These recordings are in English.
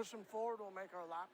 push them forward, we'll make our lap.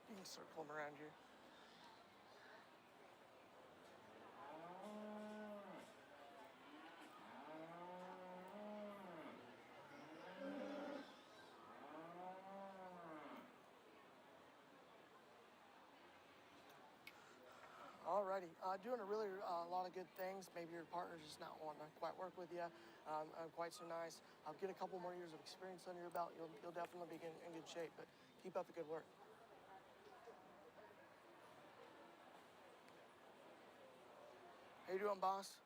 You can circle them around you. Alrighty, doing a really lot of good things. Maybe your partner's just not wanting to quite work with you quite so nice. Get a couple more years of experience under your belt. You'll definitely be in good shape, but keep up the good work. How you doing, boss?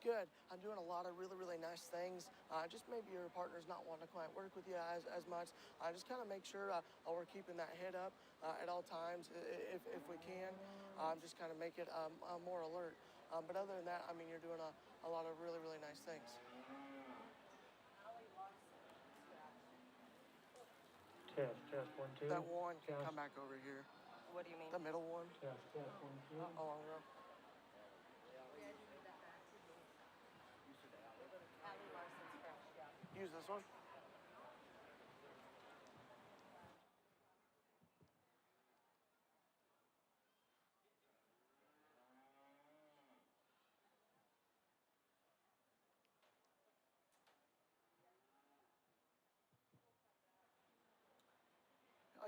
Good. I'm doing a lot of really nice things. Just maybe your partner's not wanting to quite work with you as much. Just kind of make sure we're keeping that head up at all times if we can. Just kind of make it more alert. But other than that, I mean, you're doing a lot of really nice things. Test, 1, 2. That one can Test. come back over here. What do you mean? The middle one. Test, 1, 2. Along the row. Use this one.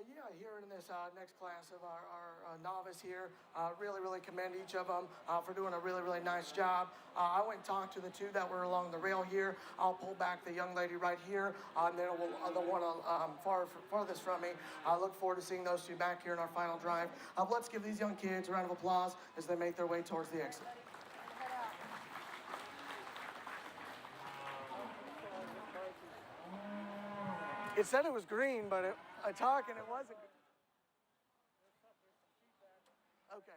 Yeah, here in this next class of our novice here, really commend each of them for doing a really nice job. I went and talked to the two that were along the rail here. I'll pull back the young lady right here, and then the one farthest from me. I look forward to seeing those two back here in our final drive. Let's give these young kids a round of applause as they make their way towards the exit. It said it was green, but I talk and it wasn't. Okay.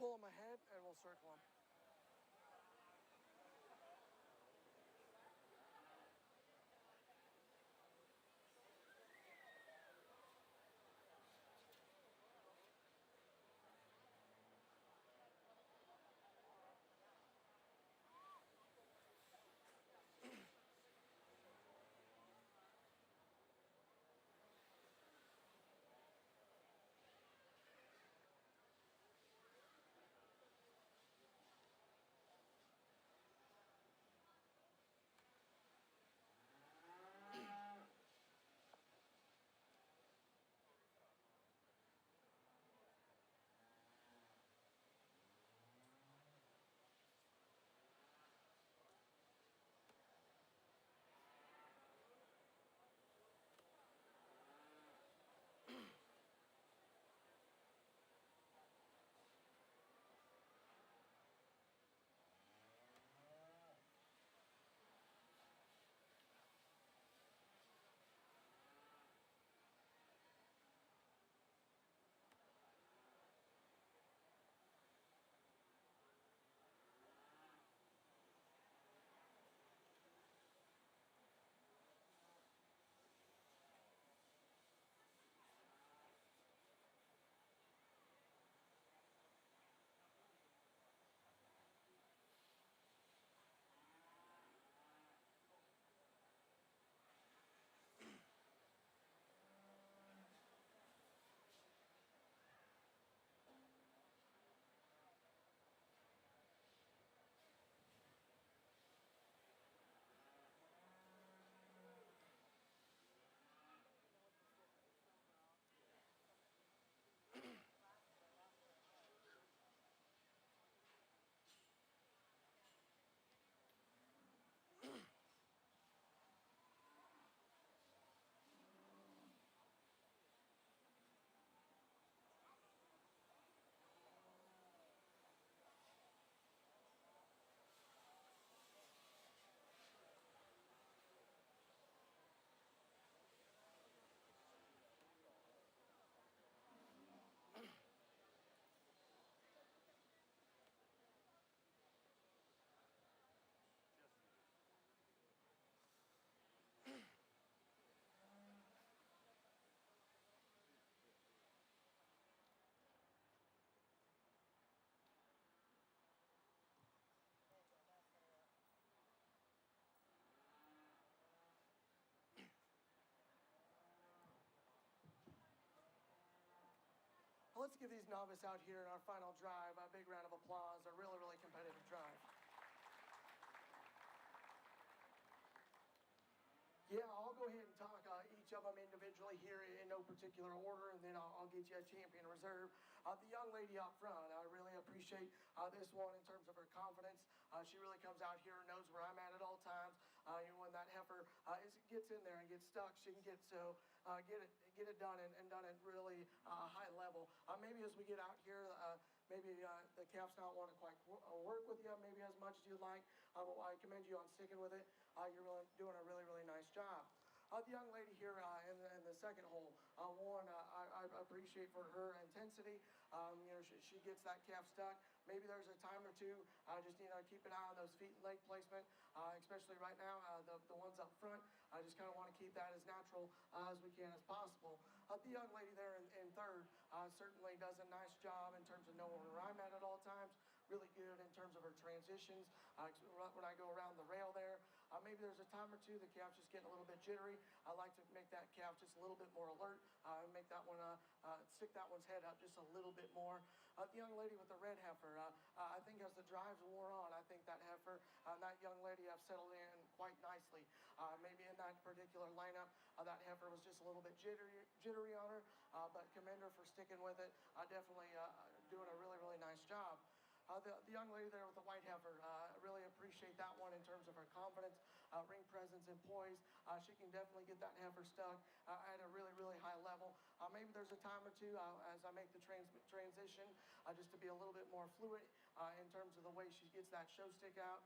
pull them ahead and we'll circle them. Let's give these novice out here in our final drive a big round of applause. A really, really competitive drive. Yeah, I'll go ahead and talk each of them individually here in no particular order, and then I'll get you a champion reserve. The young lady up front, I really appreciate this one in terms of her confidence. She really comes out here and knows where I'm at all times. When that heifer gets in there and gets stuck, she can get it done and done at really high level. Maybe as we get out here, maybe the calf's not want to quite work with you maybe as much as you'd like, but I commend you on sticking with it. You're really doing a really, really nice job. The young lady here in the second hole, I appreciate for her intensity. She gets that calf stuck. Maybe there's a time or two, just keep an eye on those feet and leg placement, especially right now, the ones up front. I just kind of want to keep that as natural as we can as possible. The young lady there in third certainly does a nice job in terms of knowing where I'm at all times. Really good in terms of her transitions. When I go around the rail there, maybe there's a time or two the calf's just getting a little bit jittery. I like to make that calf just a little bit more alert, make that one, stick that one's head up just a little bit more. The young lady with the red heifer, I think as the drives wore on, I think that heifer and that young lady have settled in quite nicely. Maybe in that particular lineup, that heifer was just a little bit jittery on her, but commend her for sticking with it. Definitely doing a really, really nice job. The young lady there with the white heifer, I really appreciate that one in terms of her confidence, ring presence, and poise. She can definitely get that heifer stuck at a really, really high level. Maybe there's a time or two as I make the transition just to be a little bit more fluid in terms of the way she gets that show stick out.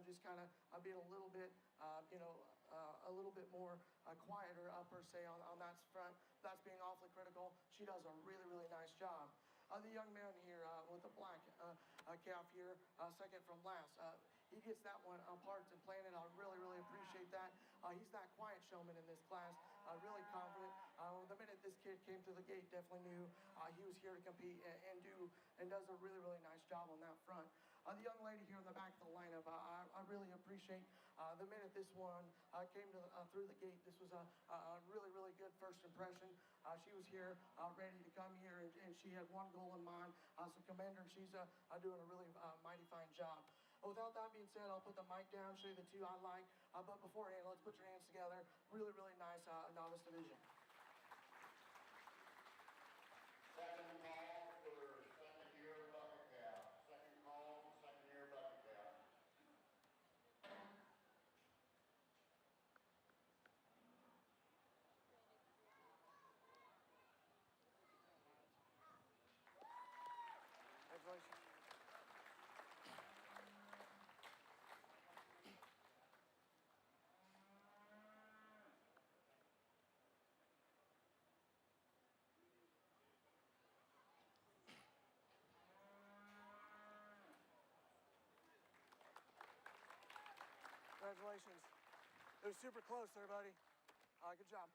Just kind of being a little bit, a little bit more quieter per se on that front. That's being awfully critical. She does a really, really nice job. the young man here with the black calf here, second from last. He gets that one parked and planted. I really, really appreciate that. He's that quiet showman in this class, really confident. The minute this kid came to the gate, definitely knew he was here to compete and does a really, really nice job on that front. The young lady here in the back of the lineup, I really appreciate the minute this one came to through the gate. This was a really, really good first impression. She was here ready to come here, and she had one goal in mind. So commend her. She's doing a really mighty fine job. Without that being said, I'll put the mic down, show you the two I like. But beforehand, let's put your hands together. Really, really nice novice division. Second call for second year bucket calf. Second call, second year bucket calf. Congratulations. Congratulations. It was super close there, buddy. Good job.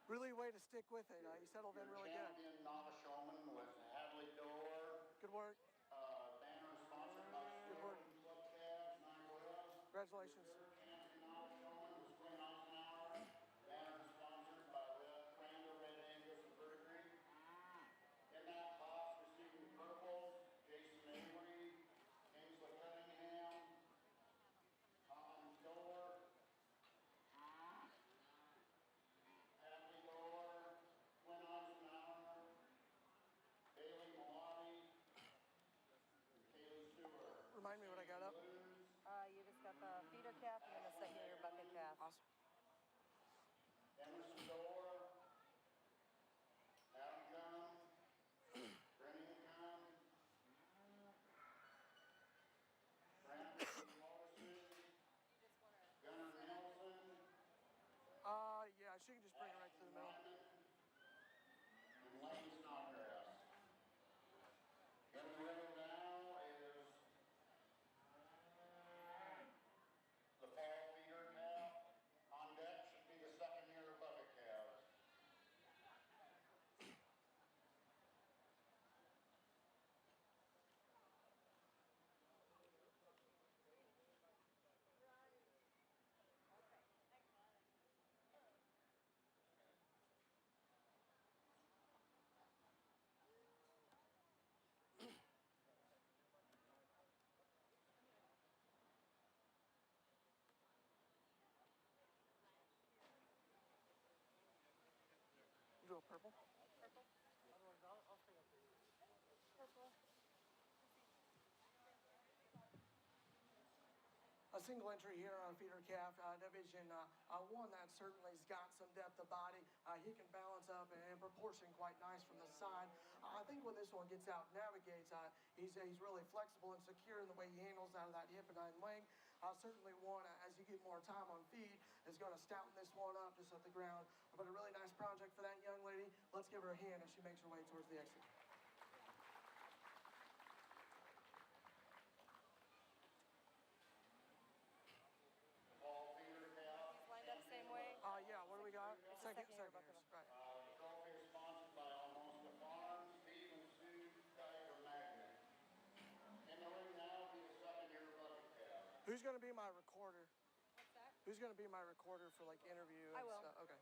Really way to stick with it. You settled in really good. Champion novice showman was Hadley Door. Good work. Banner sponsored by Good work. Club Cabs, Niagara. Congratulations. Champion novice showman was Quinn Eisenhower. Banner sponsored by Randall Red Angus and Verdigris. In that box receiving purples, Jason Avery, Kingsley Cunningham, Tom Door, Hadley Door, Quinn Eisenhower, Bailey Malati, and Kaylee Stewart. Remind me what I got up. You just got the feeder calf and then the second year bucket calf. Awesome. Emerson Door, Adam Gunn, Brennan Gunn, Brandon Morrison, Gunnar Nelson, Yeah, she can just bring it right through the middle. Lyman, and Lane Snodgrass. In the ring now is the fall feeder calf. On deck should be the second year bucket calves. You do a purple? Purple. Purple. A single entry here on feeder calf division one that certainly's got some depth of body. He can balance up and proportion quite nice from the side. I think when this one gets out and navigates, he's really flexible and secure in the way he handles out of that hip and hind leg. Certainly one, as you get more time on feed, is going to stouten this one up just at the ground. But a really nice project for that young lady. Let's give her a hand as she makes her way towards the exit. Fall feeder calf. He's lined up same way. Yeah, what do we got? It's a Second second-year years, bucket. right. The trophy is sponsored by Almosta Farms, Steve and Sue Tiger Magnet. In the ring now be the second year bucket calf. Who's going to be my recorder? What's that? Who's going to be my recorder for like interview and I will. stuff? Okay.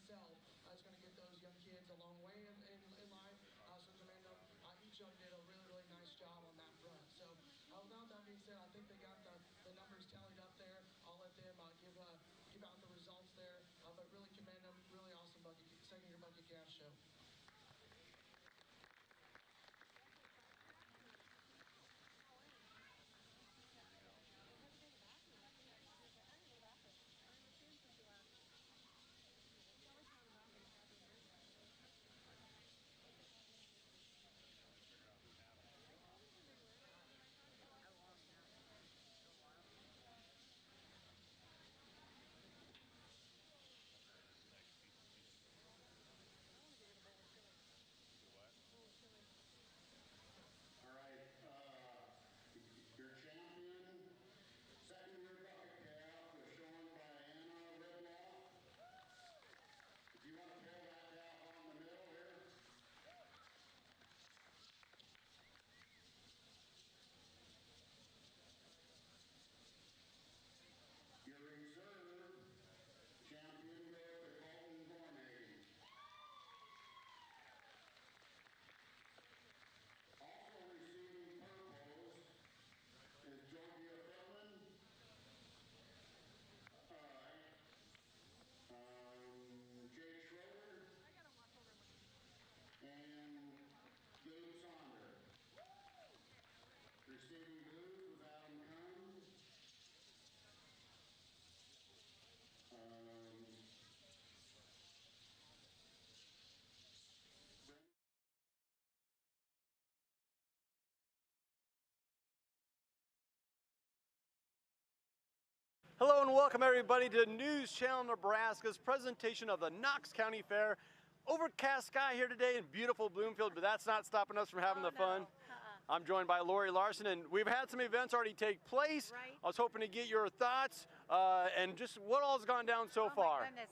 itself is going to get those young kids a long way in life. So commend them. Each of them did a really, really nice job on that front. So without that being said, I think they got the numbers tallied up there. I'll let them give out the results there. But really commend them. Really awesome second-year bucket calf show. All right, your champion, second-year bucket calf was shown by Anna Ridloff. If you want to pull that calf on the middle here. Your reserve champion goes to Colton Gormagin. Also receiving purples is Georgia Furman, Jake Schroeder, and Gabe Sonder. Receiving blues was Adam Combs. Hello and welcome everybody to News Channel Nebraska's presentation of the Knox County Fair. Overcast sky here today in beautiful Bloomfield, but that's not stopping us from having the fun. I'm joined by Lori Larson, and we've had some events already take place. Right. I was hoping to get your thoughts and just what all's gone down so far. Oh my goodness,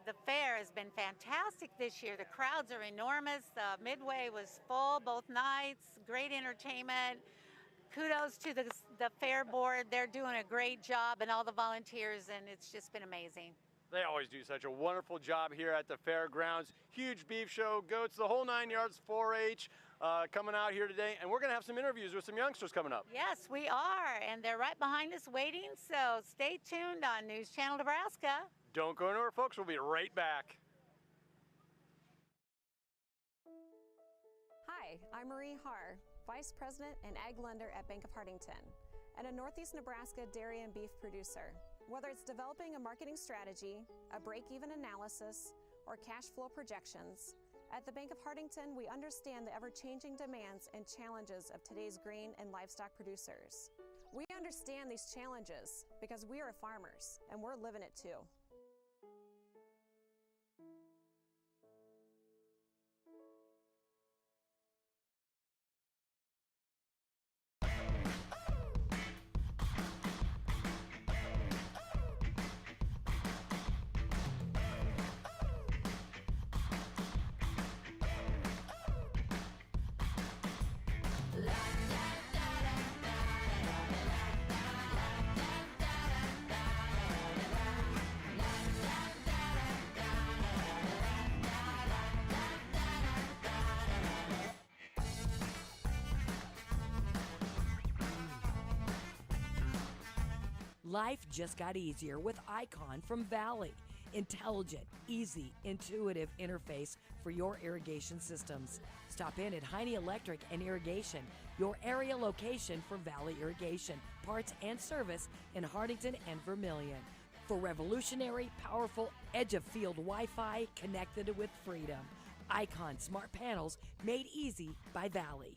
the fair has been fantastic this year. The crowds are enormous. Midway was full both nights, great entertainment. Kudos to the fair board. They're doing a great job, and all the volunteers, and it's just been amazing. They always do such a wonderful job here at the fairgrounds. Huge beef show, goats, the whole 9 yards, 4-H coming out here today. And we're going to have some interviews with some youngsters coming up. Yes, we are, and they're right behind us waiting, so stay tuned on News Channel Nebraska. Don't go anywhere, folks. We'll be right back. Hi, I'm Marie Haar, Vice President and Ag Lender at Bank of Hardington, and a Northeast Nebraska dairy and beef producer. Whether it's developing a marketing strategy, a break-even analysis, or cash flow projections, at the Bank of Hardington, we understand the ever-changing demands and challenges of today's grain and livestock producers. We understand these challenges because we are farmers, and we're living it too. Life just got easier with Icon from Valley. Intelligent, easy, intuitive interface for your irrigation systems. Stop in at Heine Electric and Irrigation, your area location for Valley Irrigation, parts and service in Hardington and Vermilion. For revolutionary, powerful, edge-of-field Wi-Fi connected with freedom. Icon smart panels made easy by Valley.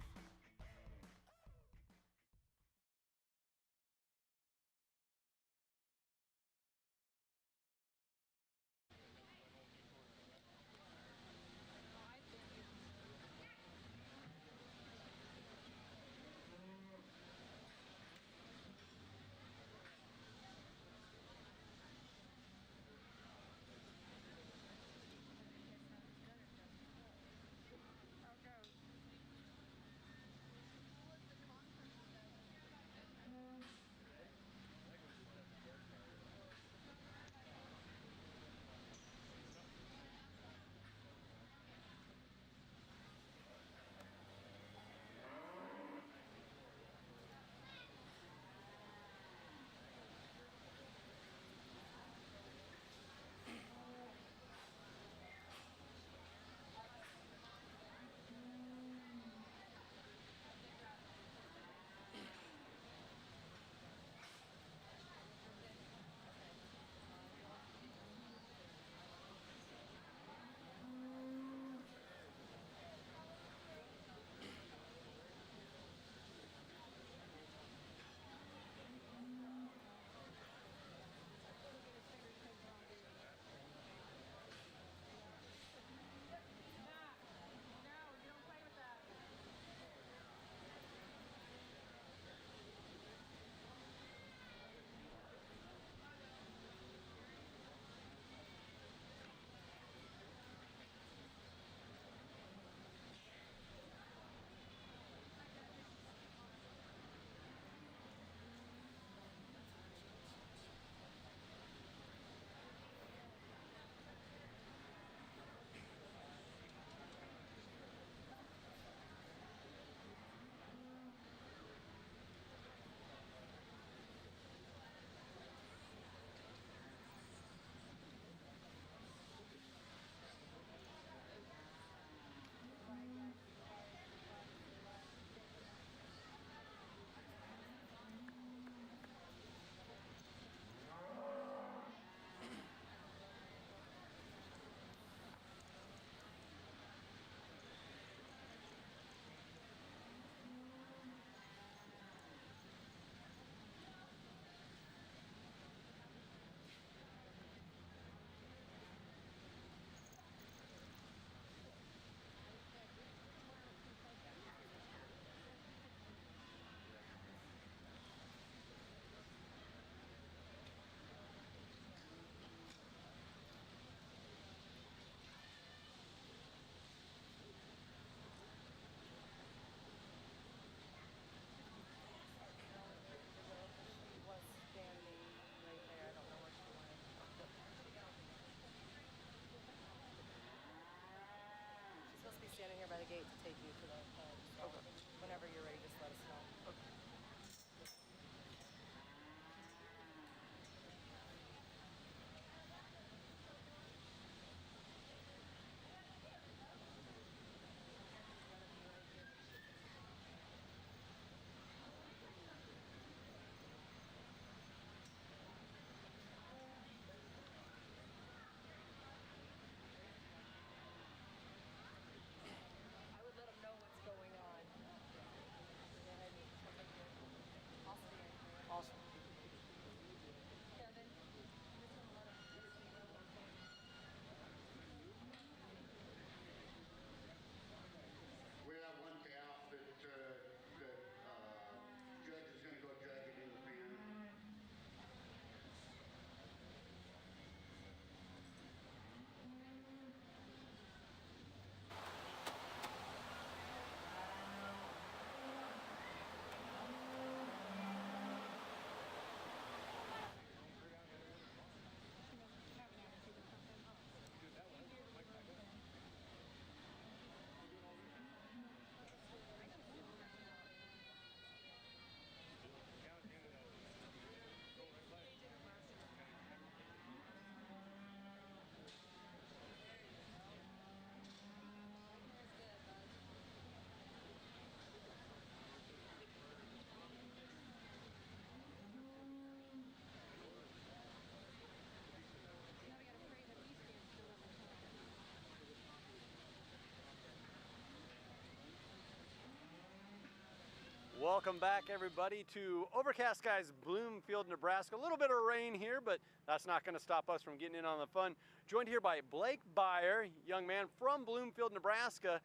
Welcome back, everybody, to Overcast Skies, Bloomfield, Nebraska. A little bit of rain here, but that's not going to stop us from getting in on the fun. Joined here by Blake Byer, young man from Bloomfield, Nebraska.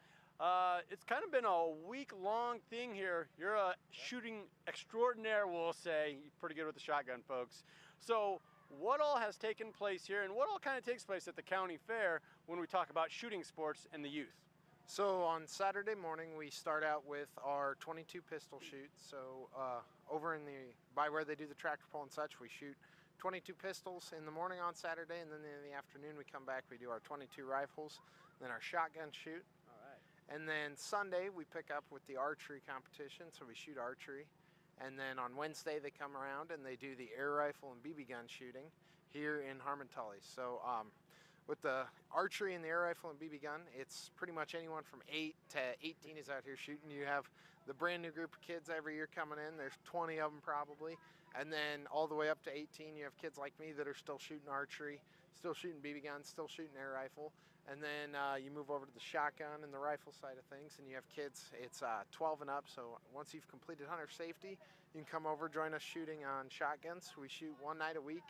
It's kind of been a week-long thing here. You're a shooting extraordinaire, we'll say. You're pretty good with the shotgun, folks. So what all has taken place here, and what all kind of takes place at the county fair when we talk about shooting sports and the youth? So on Saturday morning, we start out with our 22 pistol shoot. So over by where they do the tractor pull and such, we shoot 22 pistols in the morning on Saturday, and then in the afternoon we come back, we do our 22 rifles, then our shotgun shoot. All right. And then Sunday we pick up with the archery competition, so we shoot archery. And then on Wednesday they come around and they do the air rifle and BB gun shooting here in Harmon-Tully. So with the archery and the air rifle and BB gun, it's pretty much anyone from 8 to 18 is out here shooting. You have the brand new group of kids every year coming in. There's 20 of them probably. And then all the way up to 18, you have kids like me that are still shooting archery, still shooting BB guns, still shooting air rifle. And then you move over to the shotgun and the rifle side of things, and you have kids, it's 12 and up. So once you've completed hunter safety, you can come over, join us shooting on shotguns. We shoot one night a week.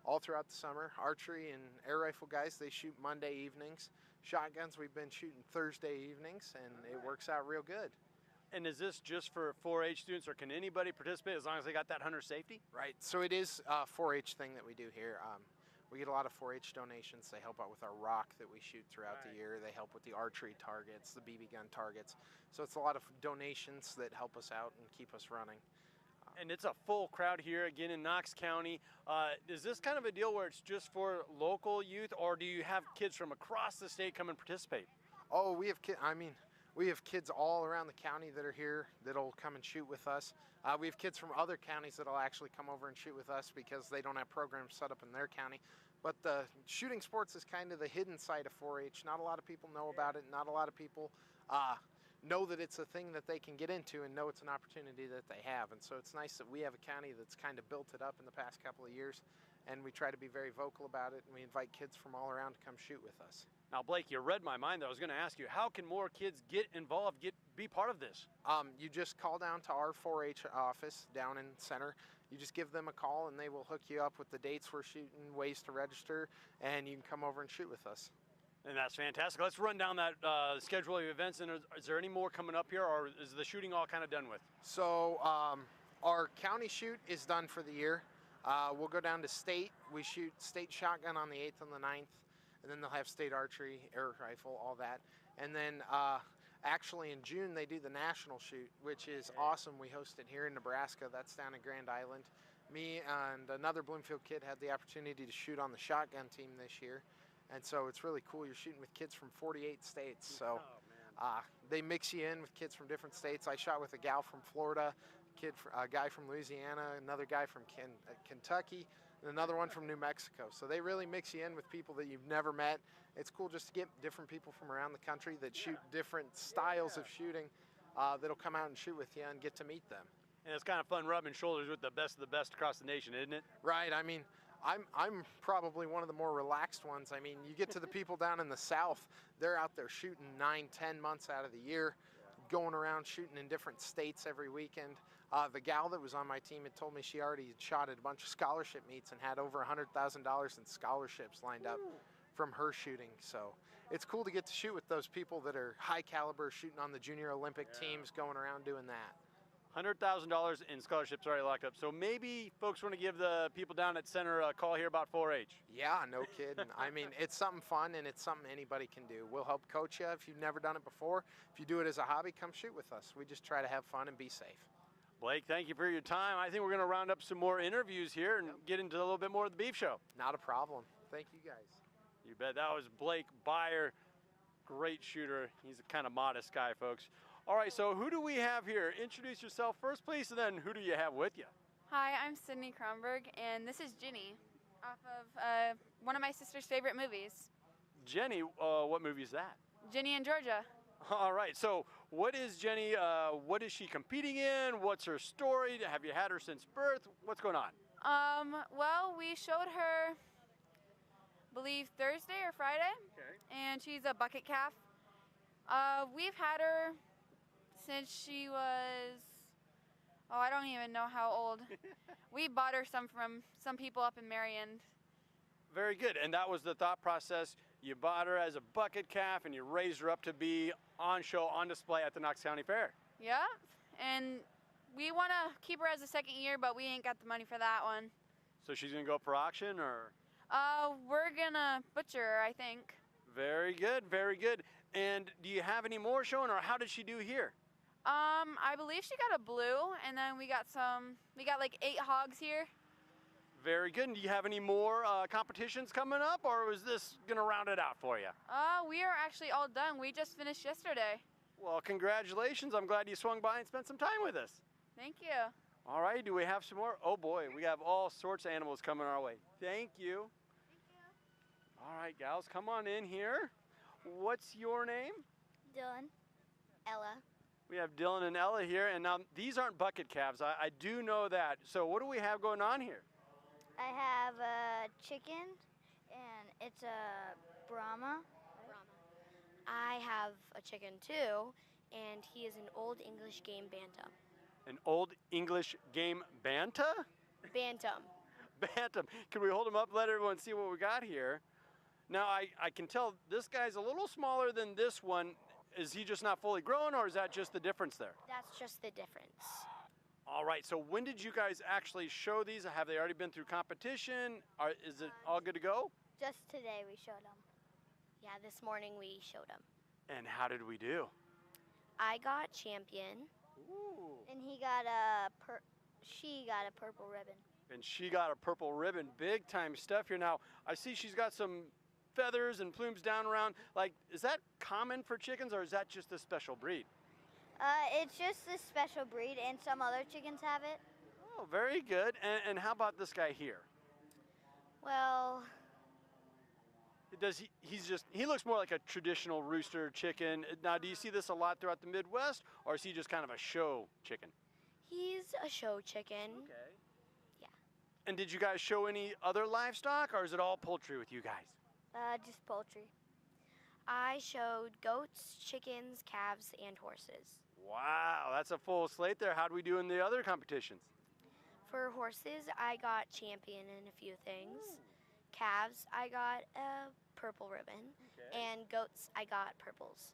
All throughout the summer. Archery and air rifle guys, they shoot Monday evenings. Shotguns, we've been shooting Thursday evenings, and it works out real good. And is this just for 4-H students, or can anybody participate as long as they got that hunter safety? Right, so it is a 4-H thing that we do here. We get a lot of 4-H donations. They help out with our rock that we shoot throughout the year. They help with the archery targets, the BB gun targets. So it's a lot of donations that help us out and keep us running. And it's a full crowd here again in Knox County. Is this kind of a deal where it's just for local youth, or do you have kids from across the state come and participate? Oh, we have kids all around the county that are here that'll come and shoot with us. We have kids from other counties that'll actually come over and shoot with us because they don't have programs set up in their county. But the shooting sports is kind of the hidden side of 4-H. Not a lot of people know about it. Not a lot of people know that it's a thing that they can get into and know it's an opportunity that they have. And so it's nice that we have a county that's kind of built it up in the past couple of years, and we try to be very vocal about it, and we invite kids from all around to come shoot with us. Now, Blake, you read my mind. I was going to ask you, how can more kids get involved, be part of this? You just call down to our 4-H office down in center. You just give them a call, and they will hook you up with the dates we're shooting, ways to register, and you can come over and shoot with us. And that's fantastic. Let's run down that schedule of events. And is there any more coming up here, or is the shooting all kind of done with? So our county shoot is done for the year. We'll go down to state. We shoot state shotgun on the 8th and the 9th. And then they'll have state archery, air rifle, all that. And then actually in June they do the national shoot, which is awesome. We host it here in Nebraska. That's down in Grand Island. Me and another Bloomfield kid had the opportunity to shoot on the shotgun team this year. And so it's really cool. You're shooting with kids from 48 states. So they mix you in with kids from different states. I shot with a gal from Florida, a guy from Louisiana, another guy from Kentucky, and another one from New Mexico. So they really mix you in with people that you've never met. It's cool just to get different people from around the country that shoot different styles of shooting that'll come out and shoot with you and get to meet them. And it's kind of fun rubbing shoulders with the best of the best across the nation, isn't it? Right. I mean, I'm probably one of the more relaxed ones. I mean, you get to the people down in the South, they're out there shooting 9-10 months out of the year, going around shooting in different states every weekend. The gal that was on my team had told me she already shot at a bunch of scholarship meets and had over $100,000 in scholarships lined up from her shooting. So it's cool to get to shoot with those people that are high caliber, shooting on the junior Olympic teams, going around doing that. $100,000 in scholarships already locked up. So maybe folks want to give the people down at center a call here about 4-H. Yeah, no kidding. I mean, it's something fun, and it's something anybody can do. We'll help coach you if you've never done it before. If you do it as a hobby, come shoot with us. We just try to have fun and be safe. Blake, thank you for your time. I think we're going to round up some more interviews here and get into a little bit more of the beef show. Not a problem. Thank you, guys. You bet. That was Blake Byer, great shooter. He's a kind of modest guy, folks. All right, so who do we have here? Introduce yourself first, please, and then who do you have with you? Hi, I'm Sydney Kronberg, and this is Ginny, off of one of my sister's favorite movies. Jenny, what movie is that? Ginny and Georgia. All right, so what is Jenny, what is she competing in? What's her story? Have you had her since birth? What's going on? Well, we showed her, I believe, Thursday or Friday, and she's a bucket calf. We've had her since she was Oh, I don't even know how old. We bought her some from some people up in Marion. Very good. And that was the thought process. You bought her as a bucket calf and you raised her up to be on show, on display at the Knox County Fair. Yeah, and we want to keep her as a second year, but we ain't got the money for that one. So she's going to go up for auction, or? We're gonna butcher her, I think. Very good, very good. And do you have any more showing, or how did she do here? I believe she got a blue, and then we got like 8 hogs here. Very good. And do you have any more competitions coming up, or was this going to round it out for you? We are actually all done. We just finished yesterday. Well, congratulations. I'm glad you swung by and spent some time with us. Thank you. All right, do we have some more? Oh boy, we have all sorts of animals coming our way. Thank you. All right, gals, come on in here. What's your name? Dylan. Ella. We have Dylan and Ella here, and now these aren't bucket calves. I do know that. So what do we have going on here? I have a chicken, and it's a Brahma. I have a chicken too, and he is an Old English Game Bantam. An Old English Game Banta? Bantam. Bantam. Can we hold him up, let everyone see what we got here? Now, I can tell this guy's a little smaller than this one. Is he just not fully grown, or is that just the difference there? That's just the difference. All right, so when did you guys actually show these? Have they already been through competition? Is it all good to go? Just today we showed them. Yeah, this morning we showed them. And how did we do? I got champion. Ooh. And she got a purple ribbon. And she got a purple ribbon. Big time stuff here. Now, I see she's got some feathers and plumes down around. Like, is that common for chickens, or is that just a special breed? It's just a special breed, and some other chickens have it. Oh, very good. And how about this guy here? Well, he looks more like a traditional rooster chicken. Now, do you see this a lot throughout the Midwest, or is he just kind of a show chicken? he's a show chicken. Okay. Yeah. And did you guys show any other livestock, or is it all poultry with you guys? Just poultry. I showed goats, chickens, calves, and horses. Wow, that's a full slate there. How'd we do in the other competitions? For horses, I got champion in a few things. Calves, I got a purple ribbon. Okay. And goats, I got purples.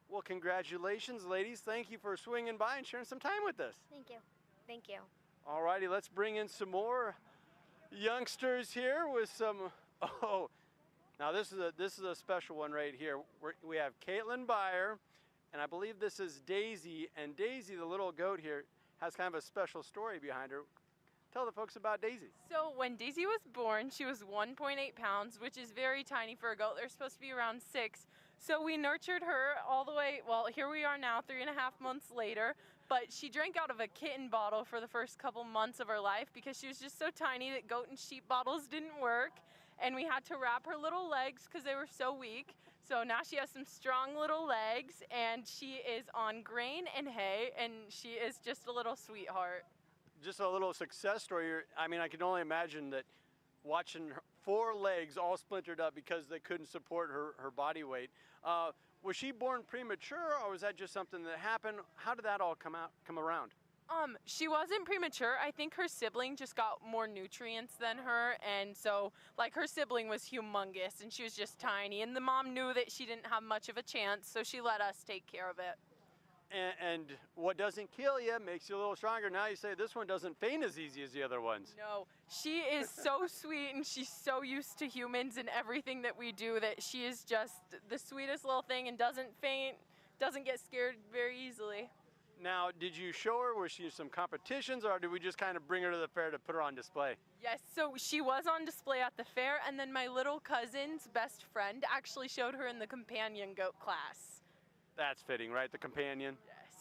Well, congratulations, ladies. Thank you for swinging by and sharing some time with us. Thank you. Thank you. All righty, let's bring in some more youngsters here with some, oh, now this is a special one right here. We have Caitlin Byer, and I believe this is Daisy. And Daisy, the little goat here, has kind of a special story behind her. Tell the folks about Daisy. So when Daisy was born, she was 1.8 pounds, which is very tiny for a goat. They're supposed to be around 6. So we nurtured her all the way, well, here we are now, 3.5 months later. But she drank out of a kitten bottle for the first couple months of her life because she was just so tiny that goat and sheep bottles didn't work. And we had to wrap her little legs because they were so weak. So now she has some strong little legs, and she is on grain and hay, and she is just a little sweetheart. Just a little success story. I mean, I can only imagine that watching her 4 legs all splintered up because they couldn't support her body weight. Was she born premature, or was that just something that happened? How did that all come around? She wasn't premature. I think her sibling just got more nutrients than her, and so, like, her sibling was humongous, and she was just tiny, and the mom knew that she didn't have much of a chance, so she let us take care of it. And what doesn't kill you makes you a little stronger. Now you say this one doesn't faint as easy as the other ones. No, she is so sweet, and she's so used to humans and everything that we do that she is just the sweetest little thing and doesn't faint, doesn't get scared very easily. Now, did you show her? Was she in some competitions, or did we just kind of bring her to the fair to put her on display? Yes, so she was on display at the fair, and then my little cousin's best friend actually showed her in the companion goat class. That's fitting, right? The companion?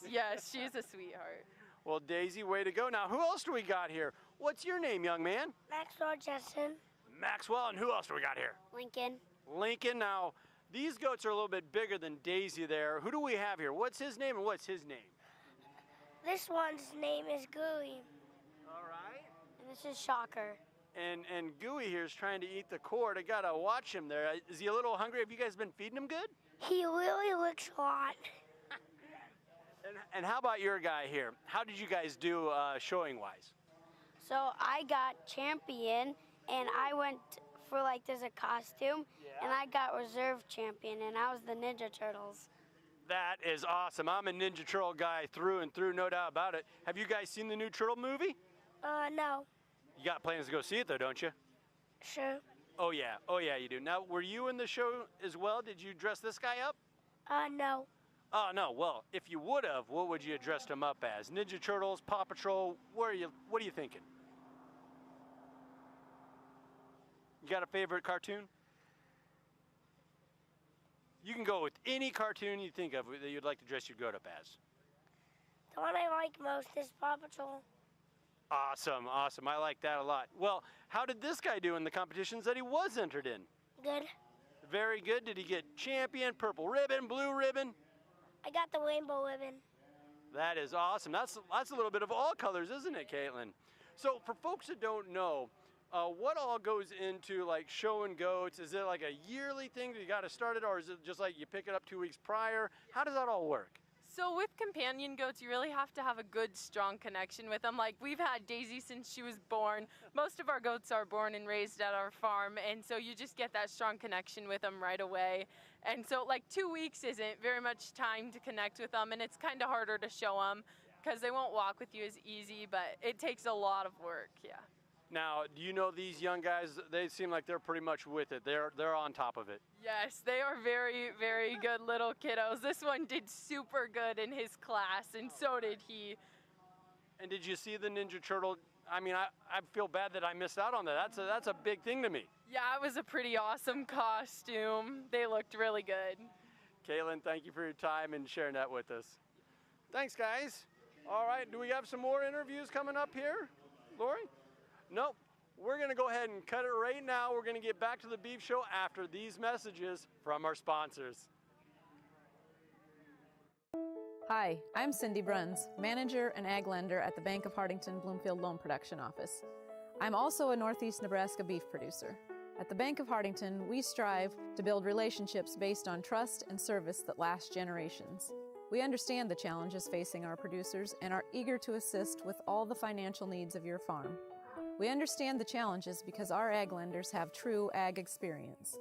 Yes, she's a sweetheart. Well, Daisy, way to go. Now, who else do we got here? What's your name, young man? Maxwell Justin. Maxwell, and who else do we got here? Lincoln. Lincoln. Now, these goats are a little bit bigger than Daisy there. Who do we have here? What's his name, and what's his name? This one's name is Gooey. All right. And this is Shocker. And Gooey here is trying to eat the cord. I got to watch him there. Is he a little hungry? Have you guys been feeding him good? He really looks hot. And how about your guy here? How did you guys do showing wise? So I got champion, and I went for like there's a costume, and I got reserve champion, and I was the Ninja Turtles. That is awesome. I'm a Ninja Turtle guy through and through, no doubt about it. Have you guys seen the new Turtle movie? No. You got plans to go see it though, don't you? Sure. Oh yeah, you do. Now, were you in the show as well? Did you dress this guy up? No. Oh no. Well, if you would have, what would you have dressed him up as? Ninja Turtles, Paw Patrol? What are you thinking? You got a favorite cartoon? You can go with any cartoon you think of that you'd like to dress your goat up as. The one I like most is Paw Patrol. Awesome, awesome. I like that a lot. Well, how did this guy do in the competitions that he was entered in? Good. Very good. Did he get champion, purple ribbon, blue ribbon? I got the rainbow ribbon. That is awesome. That's a little bit of all colors, isn't it, Caitlin? So for folks that don't know, what all goes into like showing goats? Is it like a yearly thing that you got to start it, or is it just like you pick it up 2 weeks prior? How does that all work? So with companion goats, you really have to have a good, strong connection with them. Like we've had Daisy since she was born. Most of our goats are born and raised at our farm, and so you just get that strong connection with them right away. And so like 2 weeks isn't very much time to connect with them, and it's kind of harder to show them because they won't walk with you as easy, but it takes a lot of work, yeah. Now, do you know these young guys? They seem like they're pretty much with it. They're on top of it. Yes, they are very, very good little kiddos. This one did super good in his class, and so did he. And did you see the Ninja Turtle? I mean, I feel bad that I missed out on that. That's a big thing to me. Yeah, it was a pretty awesome costume. They looked really good. Caitlin, thank you for your time and sharing that with us. Thanks, guys. All right, do we have some more interviews coming up here, Lori? Nope. We're going to go ahead and cut it right now. We're going to get back to the beef show after these messages from our sponsors. Hi, I'm Cindy Bruns, manager and ag lender at the Bank of Hardington Bloomfield Loan Production Office. I'm also a Northeast Nebraska beef producer. At the Bank of Hardington, we strive to build relationships based on trust and service that last generations. We understand the challenges facing our producers and are eager to assist with all the financial needs of your farm. We understand the challenges because our ag lenders have true ag experience.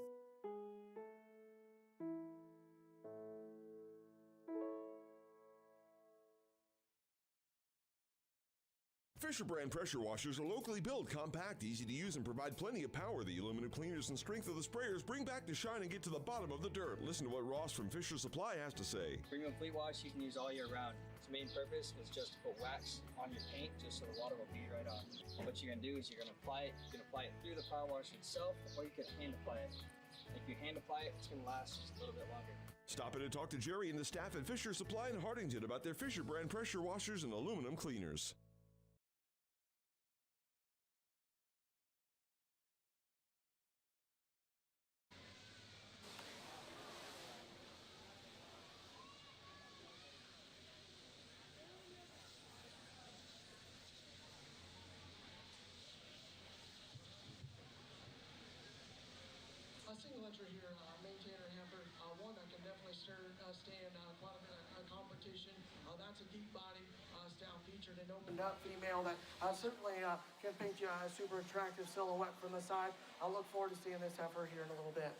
Fisher brand pressure washers are locally built, compact, easy to use, and provide plenty of power. The aluminum cleaners and strength of the sprayers bring back the shine and get to the bottom of the dirt. Listen to what Ross from Fisher Supply has to say. Premium Fleet Wash you can use all year round. Its main purpose is just to put wax on your paint just so the water will bead right on. What you're going to do is you're going to apply it. You can apply it through the power wash itself, or you can hand apply it. If you hand apply it, it's going to last just a little bit longer. Stop in and talk to Jerry and the staff at Fisher Supply in Hardington about their Fisher brand pressure washers and aluminum cleaners. Single entry here, maintainer heifer, one that can definitely stand quite a bit of competition. That's a deep body style featured and opened up female that certainly can paint you a super attractive silhouette from the side. I look forward to seeing this heifer here in a little bit.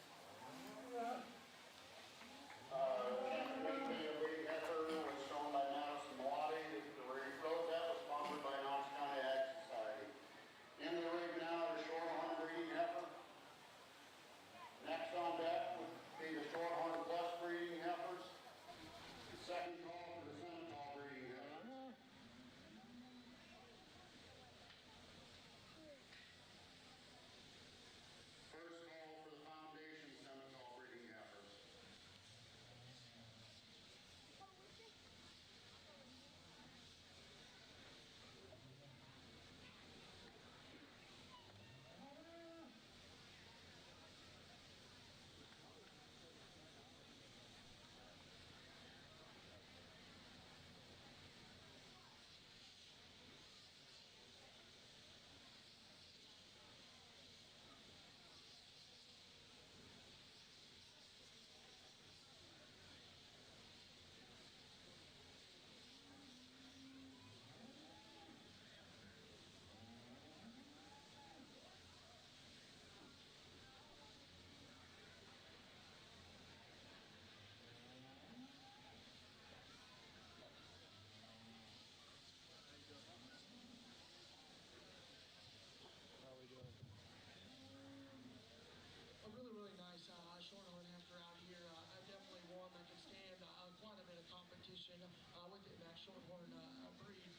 competition with it in that shorthorn breed.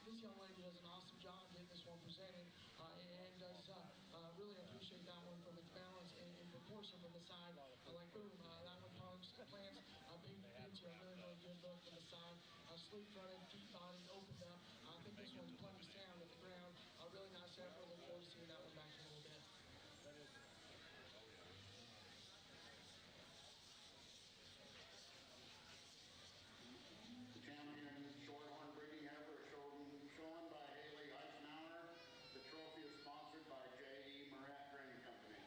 This young lady does an awesome job getting this one presented, and does really appreciate that one from its balance and proportion from the side. Like boom, that one plants big gives you a really, really good look from the side. Sleek fronted, deep body, opened up. I think this one's plenty sound at the ground. Really nice effort. Look forward to seeing that one back in a little bit. The champion shorthorn breeding heifer shown by Haley Eisenhower. The trophy is sponsored by J.E. Moret Training Company.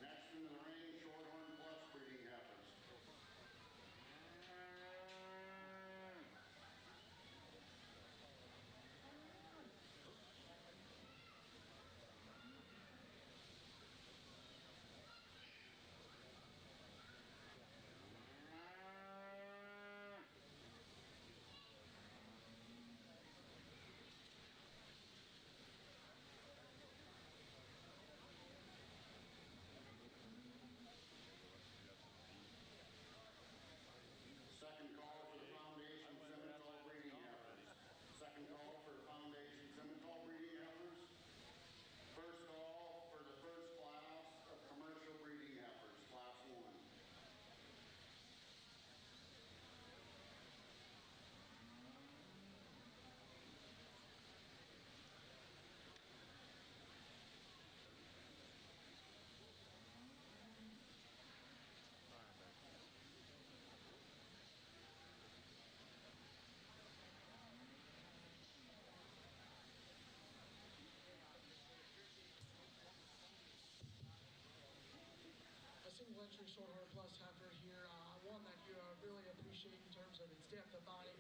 Next into the ring, shorthorn plus breeding heifers. Second call for the Foundation Simmental breeding heifers. Second call for the Foundation Simmental breeding heifers. First call for the first class of commercial breeding heifers, class 1. A single entry shorthorn plus heifer here, one that you really appreciate in terms of its depth of body.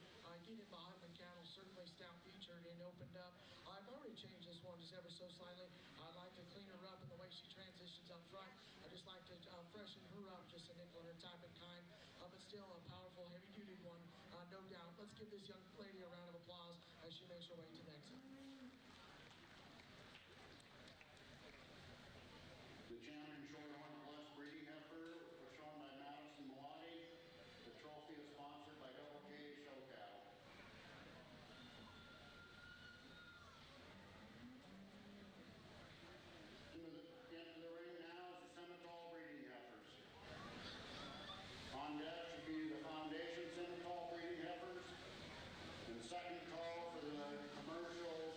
Getting behind the cattle, certainly stout featured and opened up. I've already changed this one just ever so slightly. I'd like to clean her up in the way she transitions up front. I just like to freshen her up just a nickel in her type and kind, but still a powerful, heavy-duty one, no doubt. Let's give this young lady a round of applause as she makes her way to the exit. The champion shorthorn plus breeding heifer was shown by Madison Malati. The trophy is sponsored by Double K Show Cattle. Into the ring now is the Simmental breeding heifers. On deck should be the Foundation Simmental breeding heifers. And the second call for the commercial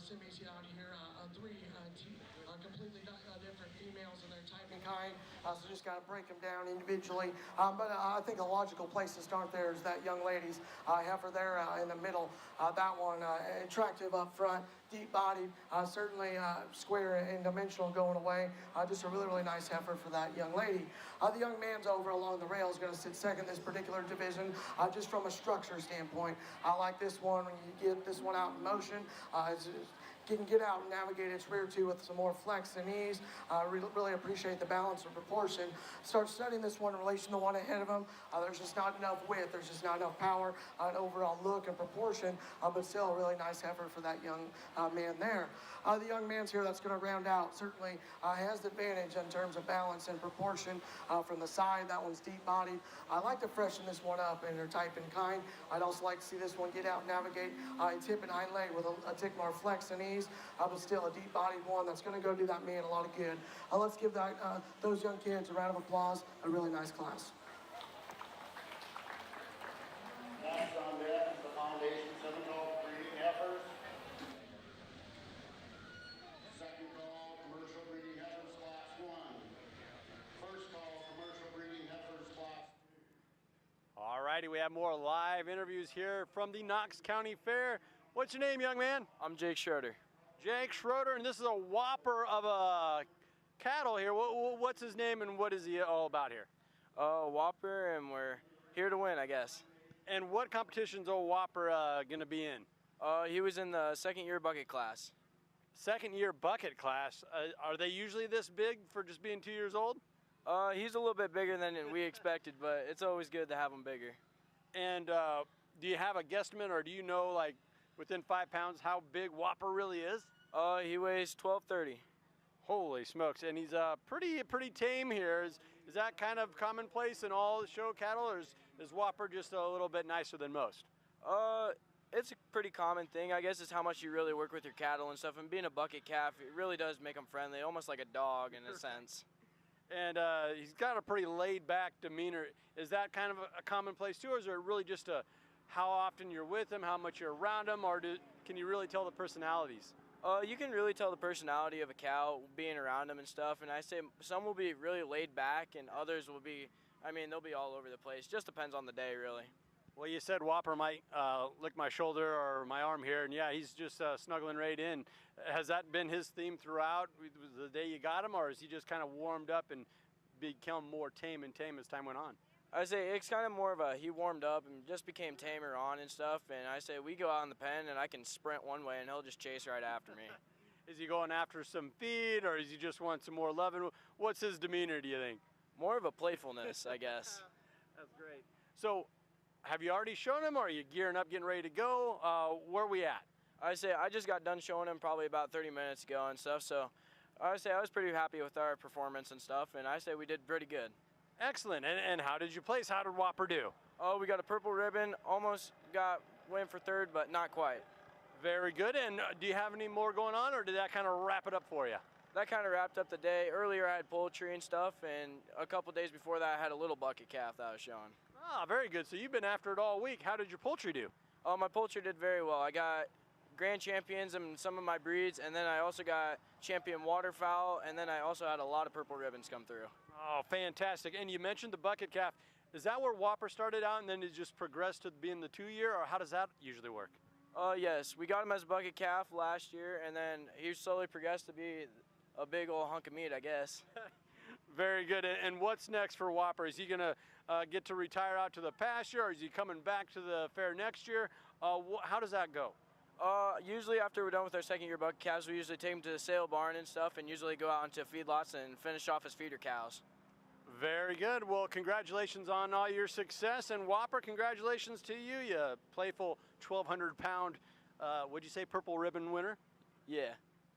semis out here, three completely different females and their type and kind, so just got to break them down individually. But I think a logical place to start there is that young lady's heifer there in the middle. That one, attractive up front, deep-bodied, certainly square and dimensional going away. Just a really, really nice heifer for that young lady. The young man's over along the rail is going to sit second in this particular division, just from a structure standpoint. I like this one when you get this one out in motion. Can get out and navigate its rear too with some more flex and ease. Really appreciate the balance and proportion. Start studying this one in relation to the one ahead of him. There's just not enough width. There's just not enough power, an overall look and proportion, but still a really nice heifer for that young man there. The young man's here that's going to round out certainly has the advantage in terms of balance and proportion from the side. That one's deep-bodied. I like to freshen this one up in their type and kind. I'd also like to see this one get out and navigate its hip and hind leg with a tick more flex and ease, but still a deep-bodied one that's going to go do that man a lot of good. Let's give those young kids a round of applause. A really nice class. Next on deck is the Foundation Seminole breeding heifers. Second call, commercial breeding heifers class 1. First call, commercial breeding heifers class 2. All righty, we have more live interviews here from the Knox County Fair. What's your name, young man? I'm Jake Schroeder. Jake Schroeder, and this is a whopper of a cattle here. What's his name and what is he all about here? Whopper, and we're here to win, I guess. And what competition's old Whopper going to be in? He was in the second year bucket class. Second year bucket class. Are they usually this big for just being 2 years old? He's a little bit bigger than we expected, but it's always good to have him bigger. And do you have a guesstimate, or do you know, like, within 5 pounds how big Whopper really is? He weighs 1230. Holy smokes, and he's pretty tame here. Is that kind of commonplace in all show cattle, or is Whopper just a little bit nicer than most? It's a pretty common thing. I guess it's how much you really work with your cattle and stuff. And being a bucket calf, it really does make them friendly, almost like a dog in a sense. And he's got a pretty laid-back demeanor. Is that kind of a commonplace too, or is it really just how often you're with him, how much you're around him, or can you really tell the personalities? You can really tell the personality of a cow being around him and stuff. And I say some will be really laid back, and others will be, they'll be all over the place. Just depends on the day, really. Well, you said Whopper might lick my shoulder or my arm here, and yeah, he's just snuggling right in. Has that been his theme throughout the day you got him, or has he just kind of warmed up and become more tame as time went on? I say it's kind of more of he warmed up and just became tamer on and stuff. And I say we go out in the pen and I can sprint one way and he'll just chase right after me. Is he going after some feed, or does he just want some more loving? What's his demeanor, do you think? More of a playfulness, I guess. That's great. So, have you already shown him, or are you gearing up, getting ready to go? Where are we at? I say I just got done showing him probably about 30 minutes ago and stuff. So, I say I was pretty happy with our performance and stuff, and I say we did pretty good. Excellent. And how did you place? How did Whopper do? Oh, we got a purple ribbon. Almost went for third, but not quite. Very good. And do you have any more going on, or did that kind of wrap it up for you? That kind of wrapped up the day. Earlier I had poultry and stuff, and a couple days before that I had a little bucket calf that I was showing. Ah, very good. So you've been after it all week. How did your poultry do? Oh, my poultry did very well. I got grand champions in some of my breeds, and then I also got champion waterfowl, and then I also had a lot of purple ribbons come through. Oh, fantastic. And you mentioned the bucket calf. Is that where Whopper started out and then it just progressed to being the 2-year, or how does that usually work? Yes, we got him as a bucket calf last year, and then he slowly progressed to be a big old hunk of meat, I guess. Very good. And what's next for Whopper? Is he going to get to retire out to the pasture, or is he coming back to the fair next year? How does that go? Usually after we're done with our second year bucket calves, we usually take them to the sale barn and stuff, and usually go out into feedlots and finish off as feeder cows. Very good. Well, congratulations on all your success. And Whopper, congratulations to you, you playful 1,200-pound, what'd you say, purple ribbon winner? Yeah.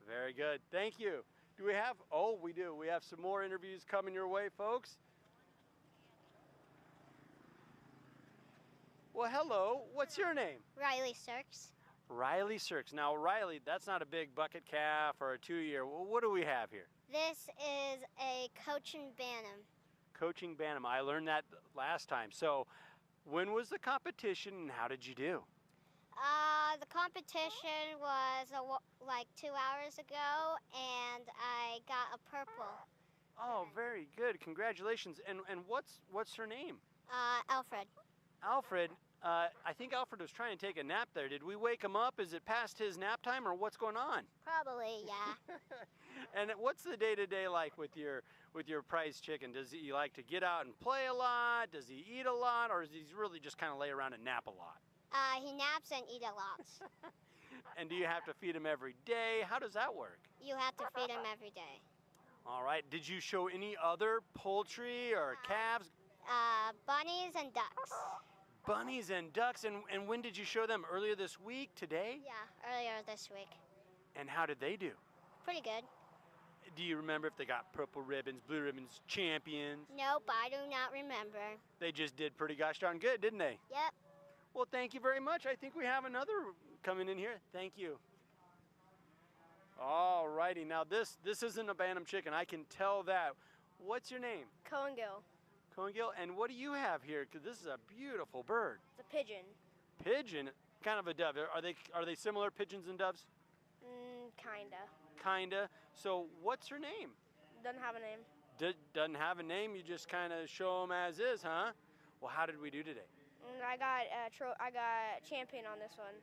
Very good. Thank you. Do we have, we do. We have some more interviews coming your way, folks. Well, hello. What's your name? Riley Sirks. Riley Sirks. Now, Riley, that's not a big bucket calf or a 2-year. Well, what do we have here? This is a Cochin Bantam. Coaching Bantam. I learned that last time. So when was the competition and how did you do? The competition was like 2 hours ago, and I got a purple. Oh, very good. Congratulations. And what's her name? Alfred. Alfred. I think Alfred was trying to take a nap there. Did we wake him up? Is it past his nap time, or what's going on? Probably, yeah. And what's the day-to-day like with your prize chicken? Does he like to get out and play a lot? Does he eat a lot, or does he really just kind of lay around and nap a lot? He naps and eats a lot. And do you have to feed him every day? How does that work? You have to feed him every day. All right. Did you show any other poultry or calves? Bunnies and ducks. Bunnies and ducks. And when did you show them? Earlier this week? Today? Yeah, earlier this week. And how did they do? Pretty good. Do you remember if they got purple ribbons, blue ribbons, champions? Nope, I do not remember. They just did pretty gosh darn good, didn't they? Yep. Well, thank you very much. I think we have another coming in here. Thank you. All righty. Now, this isn't a Bantam chicken. I can tell that. What's your name? Cohen Gill. Cohen Gill. And what do you have here? Because this is a beautiful bird. It's a pigeon. Pigeon? Kind of a dove. Are they similar, pigeons and doves? Kinda. Kinda. So what's her name? Doesn't have a name. Doesn't have a name. You just kind of show them as is, huh? Well, how did we do today? I got champion on this one.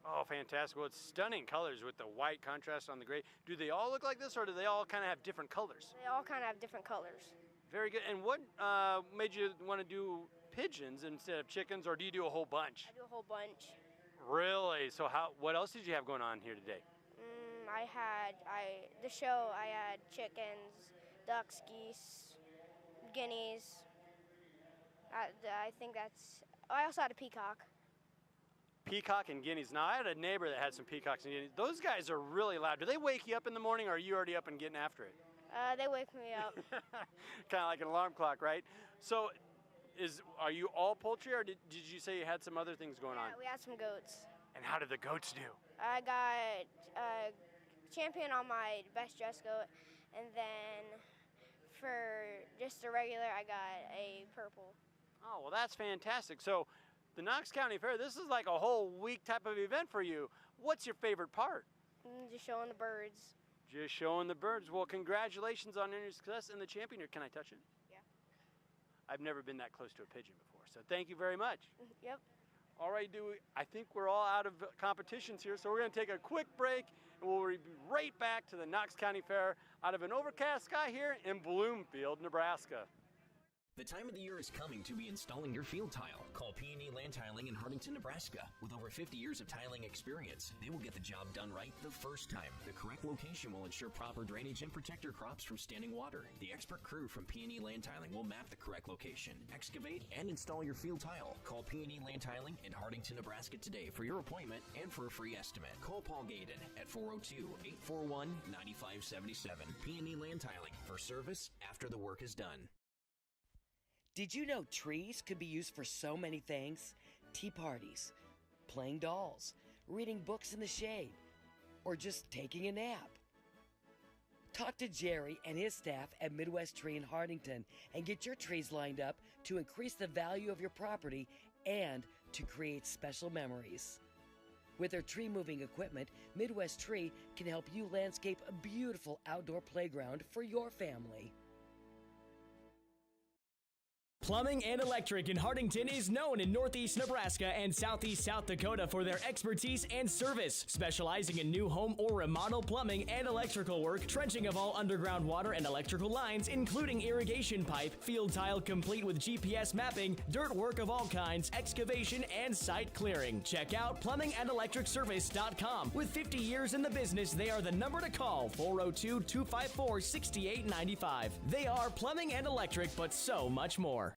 Oh, fantastic. Well, it's stunning colors with the white contrast on the gray. Do they all look like this, or do they all kind of have different colors? They all kind of have different colors. Very good. And what made you want to do pigeons instead of chickens, or do you do a whole bunch? I do a whole bunch. Really? So what else did you have going on here today? I had chickens, ducks, geese, guineas. I think that's. I also had a peacock. Peacock and guineas. Now, I had a neighbor that had some peacocks and guineas. Those guys are really loud. Do they wake you up in the morning, or are you already up and getting after it? They wake me up. Kind of like an alarm clock, right? So, are you all poultry, or did you say you had some other things going on? We had some goats. And how did the goats do? I got champion on my best dress goat, and then for just a regular, I got a purple. Oh, well, that's fantastic. So, the Knox County Fair, this is like a whole week type of event for you. What's your favorite part? Just showing the birds. Just showing the birds. Well, congratulations on your success and the champion. Can I touch it? Yeah. I've never been that close to a pigeon before, so thank you very much. Yep. All right, I think we're all out of competitions here, so we're going to take a quick break, and we'll be right back to the Knox County Fair out of an overcast sky here in Bloomfield, Nebraska. The time of the year is coming to be installing your field tile. Call P&E Land Tiling in Hardington, Nebraska. With over 50 years of tiling experience, they will get the job done right the first time. The correct location will ensure proper drainage and protect your crops from standing water. The expert crew from P&E Land Tiling will map the correct location, excavate, and install your field tile. Call P&E Land Tiling in Hardington, Nebraska today for your appointment and for a free estimate. Call Paul Gaydon at 402-841-9577. P&E Land Tiling for service after the work is done. Did you know trees could be used for so many things? Tea parties, playing dolls, reading books in the shade, or just taking a nap. Talk to Jerry and his staff at Midwest Tree in Hardington and get your trees lined up to increase the value of your property and to create special memories. With their tree moving equipment, Midwest Tree can help you landscape a beautiful outdoor playground for your family. Plumbing and Electric in Hardington is known in Northeast Nebraska and Southeast South Dakota for their expertise and service, specializing in new home or remodel plumbing and electrical work, trenching of all underground water and electrical lines, including irrigation pipe, field tile complete with GPS mapping, dirt work of all kinds, excavation, and site clearing. Check out plumbingandelectricservice.com. With 50 years in the business, they are the number to call, 402-254-6895. They are Plumbing and Electric, but so much more.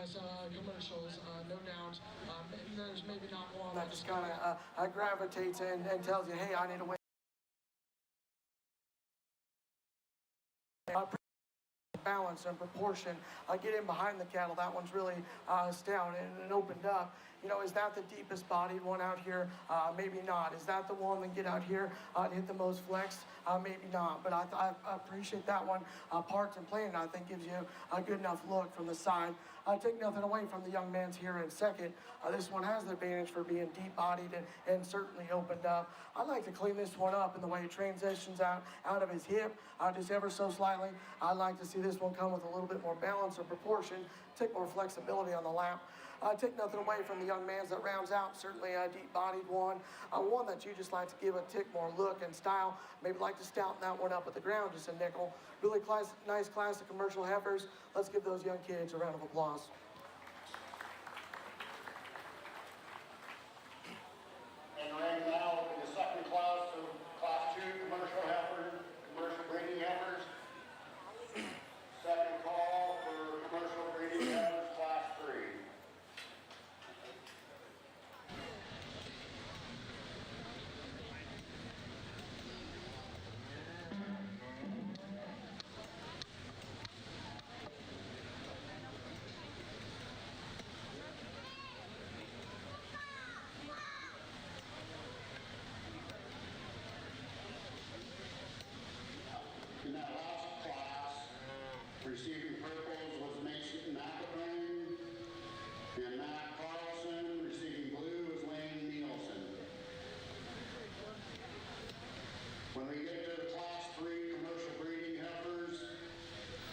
class commercials, no doubt. There's maybe not one that just kind of gravitates and tells you, hey, I need to win. Balance and proportion, get in behind the cattle. That one's really stout and opened up. You know, is that the deepest bodied one out here? Maybe not. Is that the one that get out here and hit the most flex? Maybe not. But I appreciate that one. Parked and planted, I think, gives you a good enough look from the side. Take nothing away from the young man's here in second. This one has the advantage for being deep-bodied and certainly opened up. I'd like to clean this one up in the way it transitions out of his hip, just ever so slightly. I'd like to see this one come with a little bit more balance or proportion, take more flexibility on the lap. Take nothing away from the young man's that rounds out, certainly a deep-bodied one. One that you just like to give a tick more look and style. Maybe like to stouten that one up at the ground just a nickel. Really nice classic commercial heifers. Let's give those young kids a round of applause. And right now, in the second class of Class 2 commercial heifers, commercial breeding heifers. Second call for commercial breeding heifers, Class 3. In that last class, receiving purples was Mason McElvain, and Matt Carlson. Receiving blue was Lane Nielsen. When we get to the Class 3 commercial breeding heifers,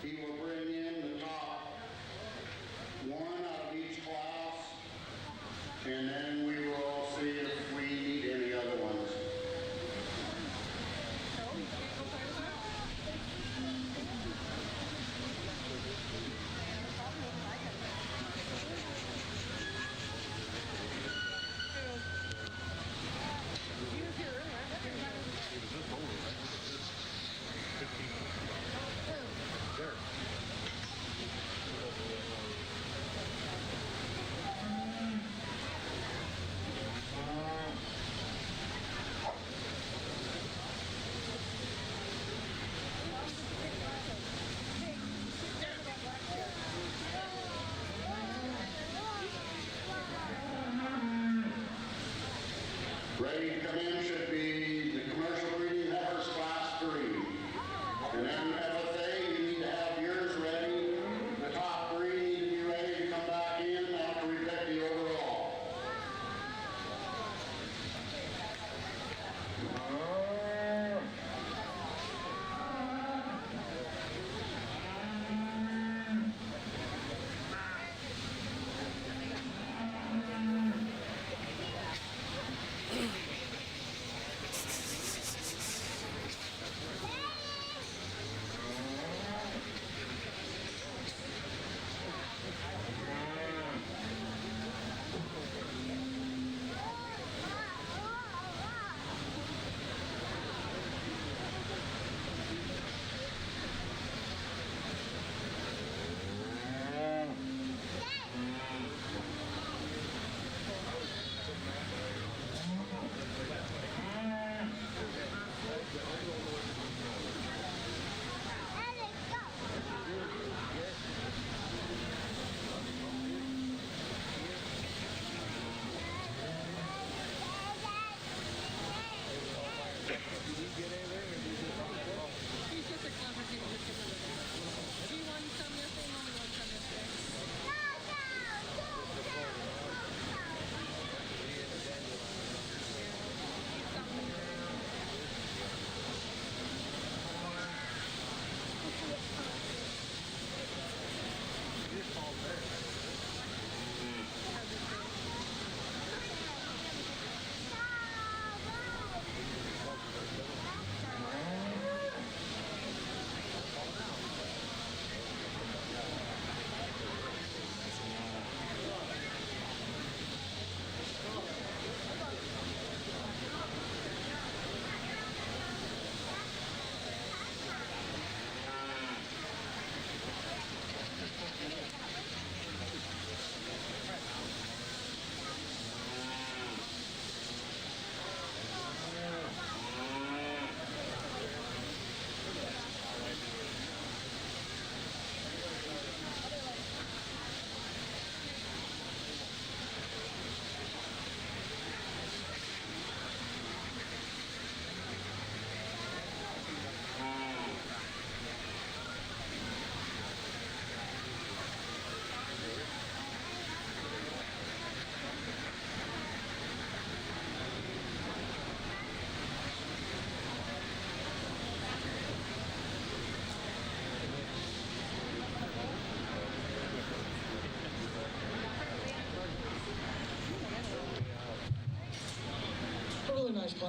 he will bring in the top one out of each class, and then we will see if we need any other ones. Ready to come in should be the commercial breeding heifers Class 3. And then FFA, you need to have yours ready. The top 3 need to be ready to come back in after we pick the overall.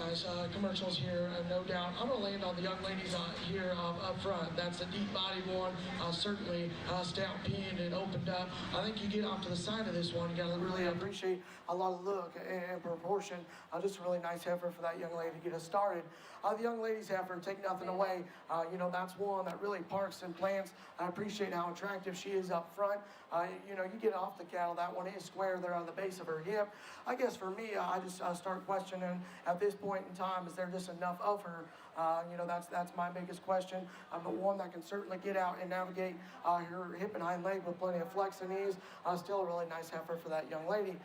class commercials here, no doubt. I'm going to land on the young ladies here up front. That's a deep-bodied one, certainly stout-pinned and opened up. I think you get off to the side of this one, you got to really appreciate a lot of look and proportion. Just a really nice heifer for that young lady to get us started. The young lady's heifer, take nothing away. You know, that's one that really parks and plants. I appreciate how attractive she is up front. You know, you get off the cattle, that one is square there on the base of her hip. I guess for me, I just start questioning at this point in time, is there just enough of her? You know, that's my biggest question. But one that can certainly get out and navigate her hip and hind leg with plenty of flex and ease. Still a really nice heifer for that young lady.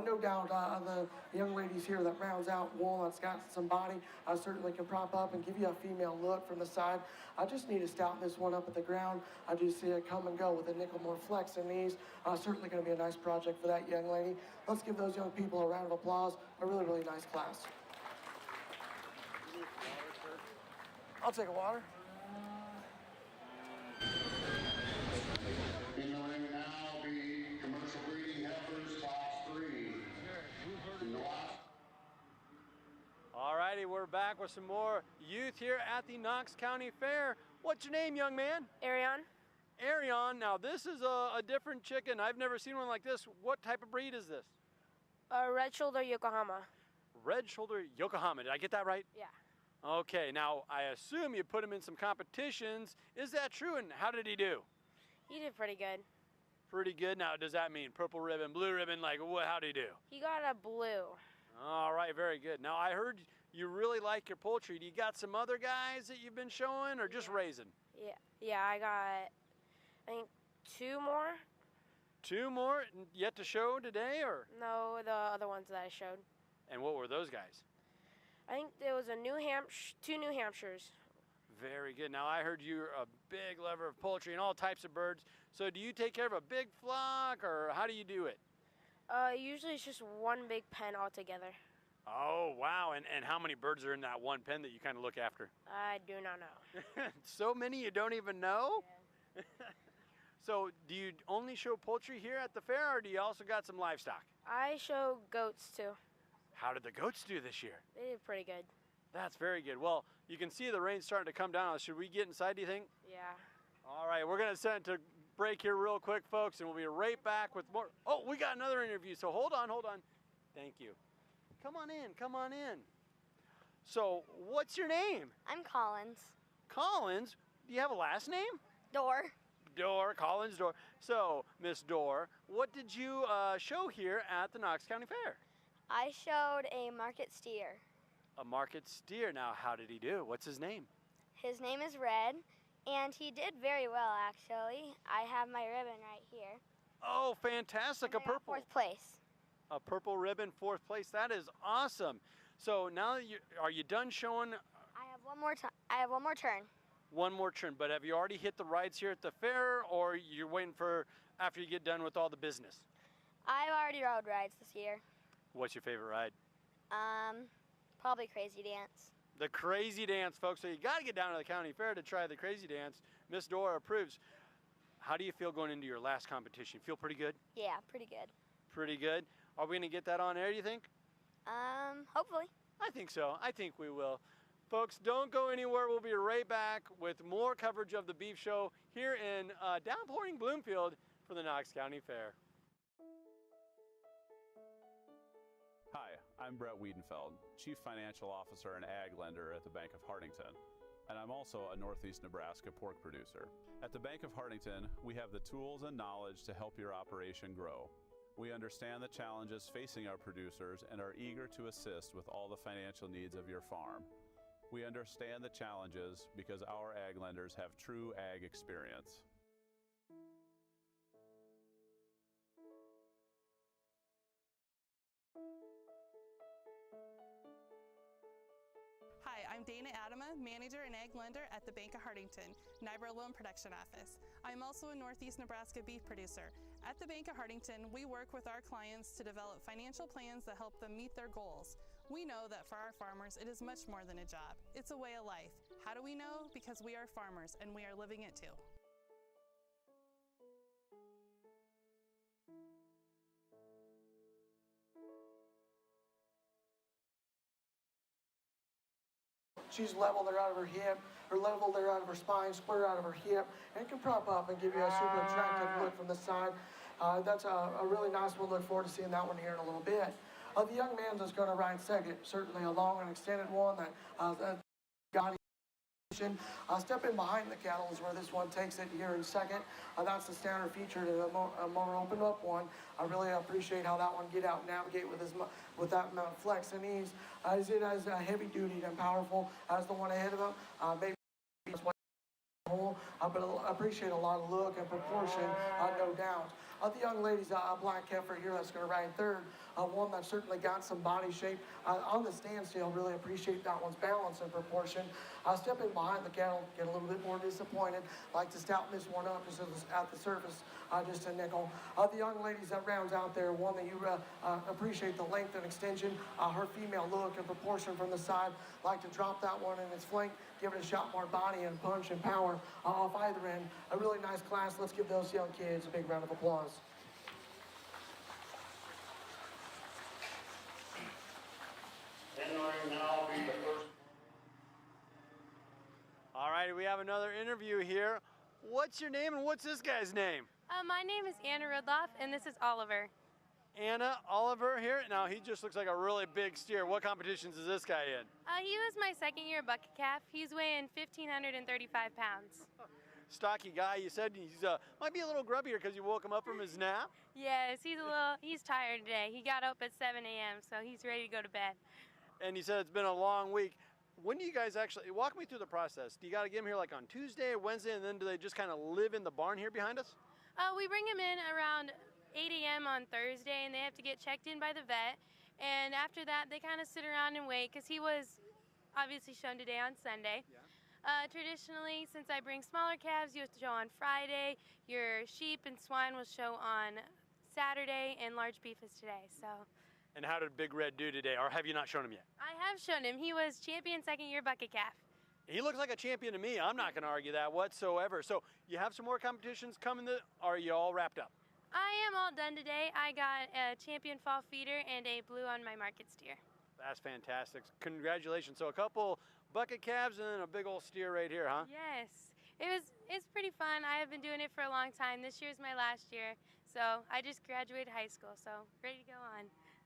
No doubt the young ladies here that rounds out one that's got some body certainly can prop up and give you a female look from the side. I just need to stout this one up at the ground. I do see it come and go with a nickel more flex in these. Certainly going to be a nice project for that young lady. Let's give those young people a round of applause. A really, really nice class. I'll take a water. In the ring now be commercial breeding heifers, class 3. All righty, we're back with some more youth here at the Knox County Fair. What's your name, young man? Arion. Arion. Now, this is a different chicken. I've never seen one like this. What type of breed is this? Red shoulder Yokohama. Red shoulder Yokohama. Did I get that right? Yeah. Okay, now I assume you put him in some competitions. Is that true, and how did he do? He did pretty good. Pretty good. Now, does that mean purple ribbon, blue ribbon? Like, how did he do? He got a blue. All right, very good. Now, I heard you really like your poultry. Do you got some other guys that you've been showing, or just raising? Yeah, I got, I think, 2 more. 2 more yet to show today, or? No, the other ones that I showed. And what were those guys? I think there was 2 New Hampshires. Very good. Now, I heard you're a big lover of poultry and all types of birds. So do you take care of a big flock, or how do you do it? Usually it's just one big pen altogether. Oh, wow. And how many birds are in that one pen that you kind of look after? I do not know. So many you don't even know? Yeah. So do you only show poultry here at the fair, or do you also got some livestock? I show goats too. How did the goats do this year? They did pretty good. That's very good. Well, you can see the rain's starting to come down. Should we get inside, do you think? Yeah. All right, we're going to send it to break here real quick, folks, and we'll be right back with more. Oh, we got another interview, so hold on. Thank you. Come on in. So, what's your name? I'm Collins. Collins? Do you have a last name? Door. Collins Door. So, Miss Door, what did you show here at the Knox County Fair? I showed a market steer. A market steer. Now, how did he do? What's his name? His name is Red, and he did very well, actually. I have my ribbon right here. Oh, fantastic. A purple. 4th place. A purple ribbon, 4th place. That is awesome. So now, are you done showing? I have one more turn. One more turn, but have you already hit the rides here at the fair, or you're waiting for after you get done with all the business? I've already rode rides this year. What's your favorite ride? Probably Crazy Dance. The Crazy Dance, folks. So you got to get down to the county fair to try the Crazy Dance. Miss Dora approves. How do you feel going into your last competition? Feel pretty good? Yeah, pretty good. Pretty good. Are we going to get that on air, do you think? Hopefully. I think so. I think we will. Folks, don't go anywhere. We'll be right back with more coverage of the beef show here in downpouring Bloomfield for the Knox County Fair. Hi, I'm Brett Wiedenfeld, Chief Financial Officer and Ag Lender at the Bank of Hartington, and I'm also a Northeast Nebraska pork producer. At the Bank of Hartington, we have the tools and knowledge to help your operation grow. We understand the challenges facing our producers and are eager to assist with all the financial needs of your farm. We understand the challenges because our ag lenders have true ag experience. Hi, I'm Dana Adama, Manager and Ag Lender at the Bank of Hartington, NYBRA Loan Production Office. I'm also a Northeast Nebraska beef producer. At the Bank of Hartington, we work with our clients to develop financial plans that help them meet their goals. We know that for our farmers, it is much more than a job. It's a way of life. How do we know? Because we are farmers and we are living it too. She's level there out of her hip, or level there out of her spine, square out of her hip, and can prop up and give you a super attractive look from the side. That's a really nice one. Look forward to seeing that one here in a little bit. The young man that's going to ride second, certainly a long and extended one that got step in behind the cattle is where this one takes it here in second. That's the standard feature to the more open up one. I really appreciate how that one get out and navigate with that amount of flex and ease. Is it as heavy duty and powerful as the one ahead of him? Maybe it's whole, but I appreciate a lot of look and proportion, no doubt. The young lady's black heifer here that's going to ride third, one that certainly got some body shape on the standstill. Really appreciate that one's balance and proportion. Stepping behind the cattle, get a little bit more disappointed. Like to stout this one up just at the surface, just a nickel. The young ladies that rounds out there, one that you appreciate the length and extension, her female look and proportion from the side. Like to drop that one in its flank, give it a shot more body and punch and power off either end. A really nice class. Let's give those young kids a big round of applause. Entering now be the first. All right, we have another interview here. What's your name and what's this guy's name? My name is Anna Rudloff, and this is Oliver. Anna, Oliver here. Now, he just looks like a really big steer. What competitions is this guy in? He was my second year bucket calf. He's weighing 1,535 pounds. Stocky guy. You said he's might be a little grubbier because you woke him up from his nap. Yes, he's tired today. He got up at 7 a.m., so he's ready to go to bed. And you said it's been a long week. When do you guys actually, walk me through the process. Do you got to get him here like on Tuesday or Wednesday, and then do they just kind of live in the barn here behind us? We bring him in around 8 a.m. on Thursday, and they have to get checked in by the vet. And after that, they kind of sit around and wait, because he was obviously shown today on Sunday. Yeah. Traditionally, since I bring smaller calves, you have to show on Friday. Your sheep and swine will show on Saturday, and large beef is today. So. And how did Big Red do today, or have you not shown him yet? I have shown him. He was champion second-year bucket calf. He looks like a champion to me. I'm not going to argue that whatsoever. So you have some more competitions coming. Are you all wrapped up? I am all done today. I got a champion fall feeder and a blue on my market steer. That's fantastic. Congratulations. So a couple bucket calves and then a big old steer right here, huh? Yes. It's pretty fun. I have been doing it for a long time. This year's my last year. So I just graduated high school, so ready to go on.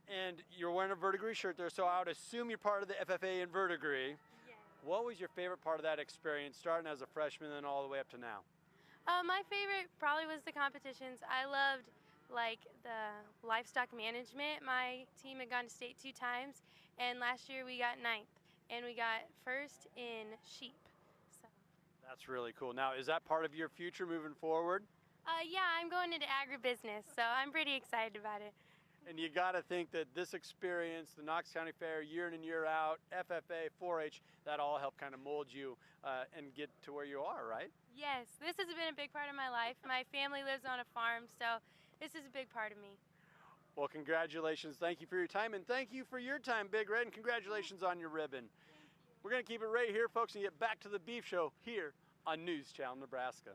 And you're wearing a verdigris shirt there, so I would assume you're part of the FFA in verdigris. Yeah. What was your favorite part of that experience, starting as a freshman and all the way up to now? My favorite probably was the competitions. I loved like the livestock management. My team had gone to state 2 times, and last year we got 9th, and we got 1st in sheep. So. That's really cool. Now, is that part of your future moving forward? Yeah, I'm going into agribusiness, so I'm pretty excited about it. And you got to think that this experience, the Knox County Fair, year in and year out, FFA, 4-H, that all helped kind of mold you and get to where you are, right? Yes, this has been a big part of my life. My family lives on a farm, so this is a big part of me. Well, congratulations. Thank you for your time, and thank you for your time, Big Red, and congratulations on your ribbon. We're going to keep it right here, folks, and get back to the beef show here on News Channel Nebraska.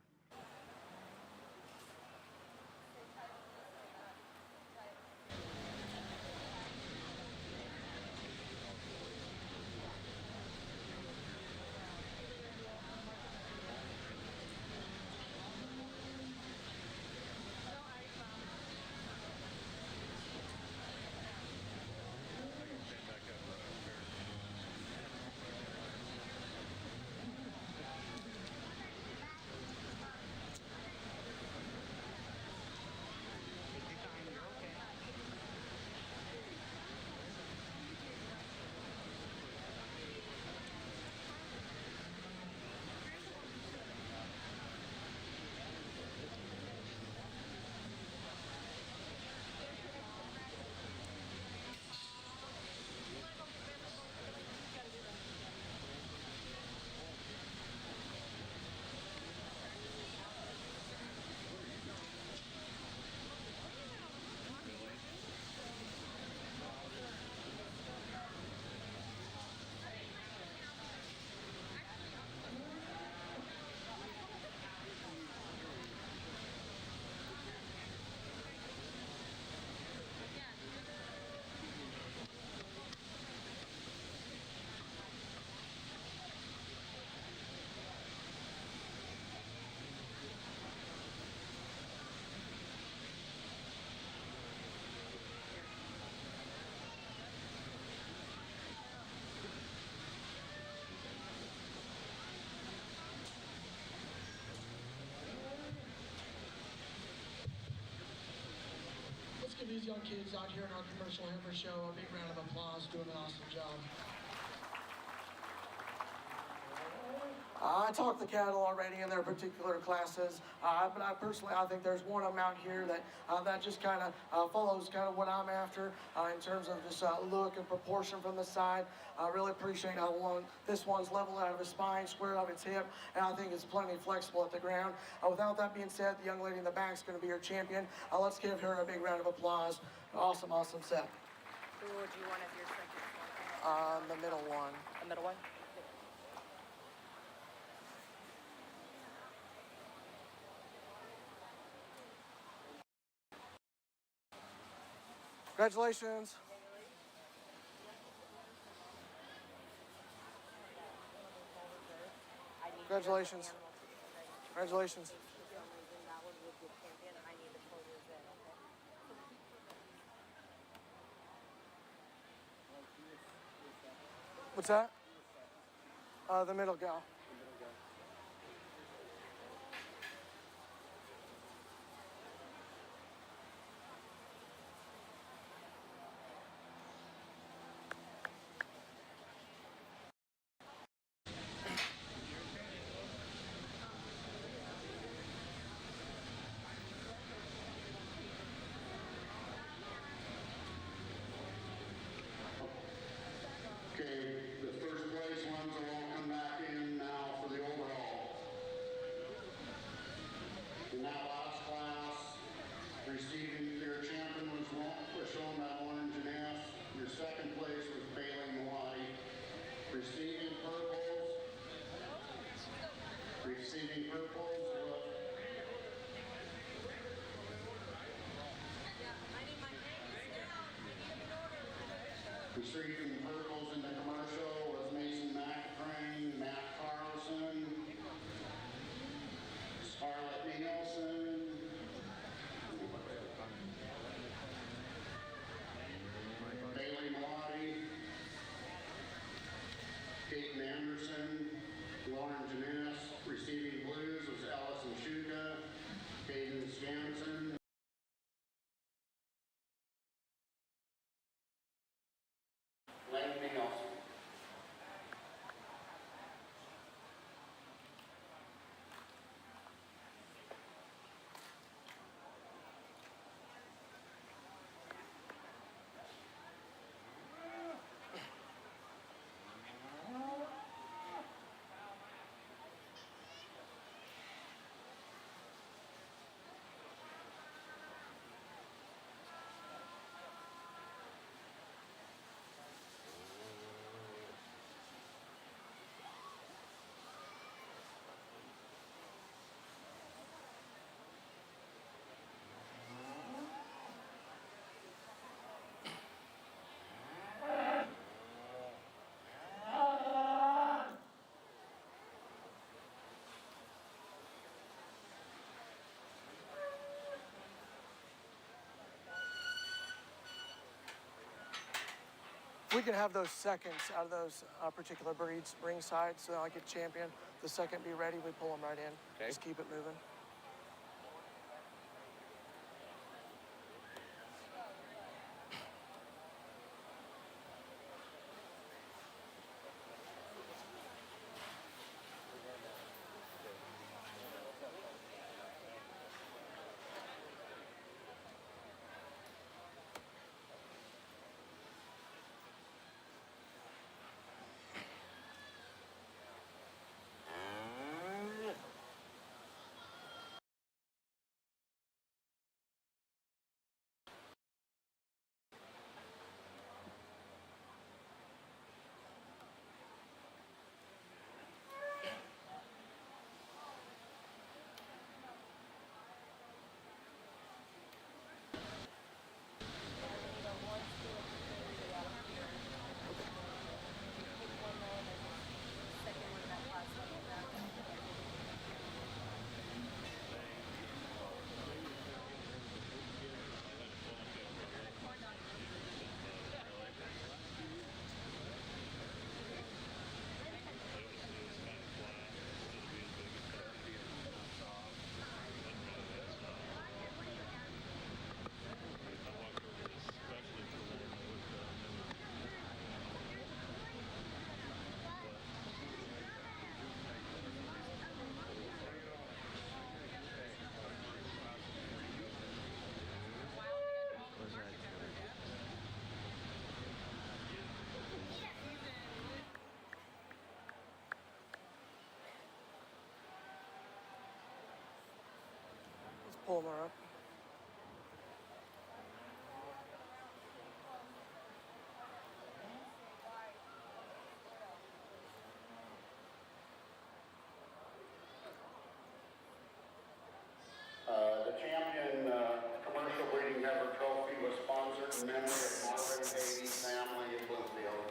give these young kids out here in our commercial heifer show a big round of applause, doing an awesome job. I talked the cattle already in their particular classes, but I personally, I think there's one of them out here that that just kind of follows kind of what I'm after in terms of this look and proportion from the side. I really appreciate how this one's level out of his spine, square of its hip, and I think it's plenty flexible at the ground. Without that being said, the young lady in the back is going to be your champion. Let's give her a big round of applause. Awesome, awesome set. Who would you want as your second one? The middle one. The middle one? Congratulations. Congratulations. Congratulations. What's that? The middle gal. Okay, the first place ones will all come back in now for the overall. In that last class, receiving your champion was shown by Lauren Janess. Your second place was Bailey Malati. Receiving purples Receiving purples in the commercial was Mason McCrane, Matt Carlson, Scarlett Nielsen, Bailey Malati, Peyton Anderson, Lauren Janess. Receiving blues was Allison Shuka, Caden Scanson, Landon Nelson. We can have those seconds out of those particular breeds ringside, so I get champion. The second be ready, we pull them right in. Okay. Just keep it moving. Pull them up. The champion commercial breeding heifer trophy was sponsored in memory of Marvin Beatty's family in Bloomfield.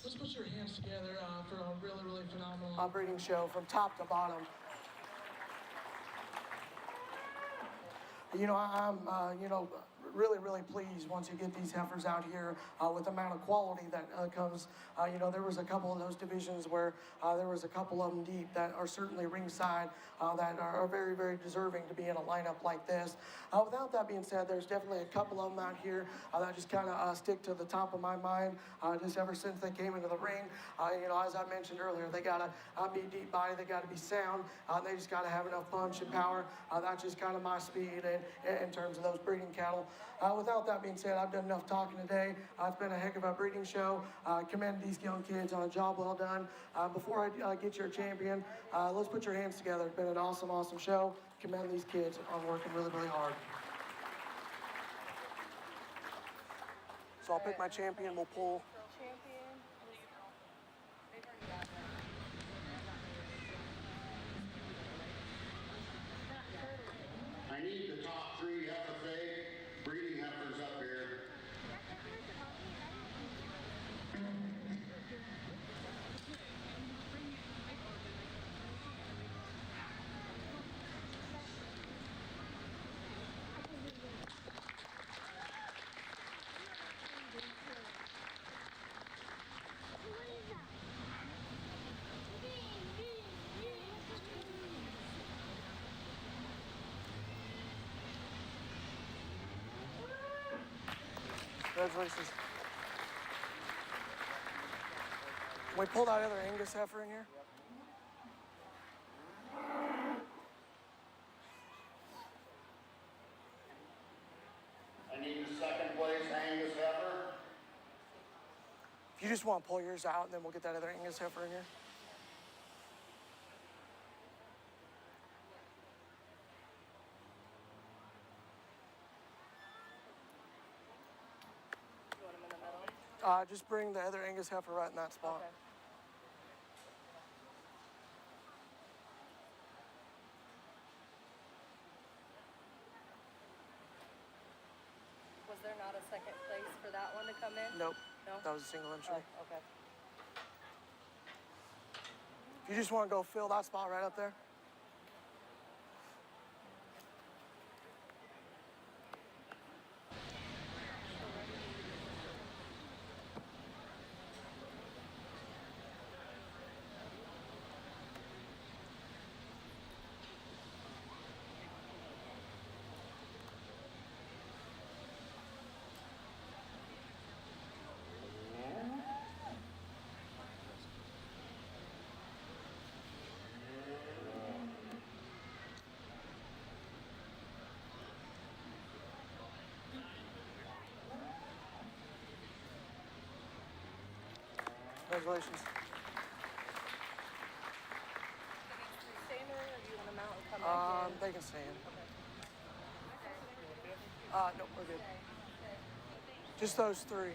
Let's put your hands together for a really, really phenomenal breeding show from top to bottom. You know, I'm, really, really pleased once you get these heifers out here with the amount of quality that comes. There was a couple of those divisions where there was a couple of them deep that are certainly ringside that are very, very deserving to be in a lineup like this. Without that being said, there's definitely a couple of them out here that just kind of stick to the top of my mind just ever since they came into the ring. As I mentioned earlier, they got to be deep body, they got to be sound, they just got to have enough punch and power. That's just kind of my speed in terms of those breeding cattle. Without that being said, I've done enough talking today. It's been a heck of a breeding show. Commend these young kids on a job well done. Before I get your champion, let's put your hands together. It's been an awesome, awesome show. Commend these kids on working really, really hard. So I'll pick my champion, we'll pull. I need the top 3 FFA breeding heifers up here. Congratulations. Can we pull that other Angus heifer in here? I need the second place Angus heifer. If you just want to pull yours out, and then we'll get that other Angus heifer in here. You want him in the middle? Just bring the other Angus heifer right in that spot. Okay. Was there not a second place for that one to come in? Nope. No? That was a single entry. Oh, okay. If you just want to go fill that spot right up there. Congratulations. Stay in the ring, or do you want them out and come back in? They can stay in. No, we're good. Just those three.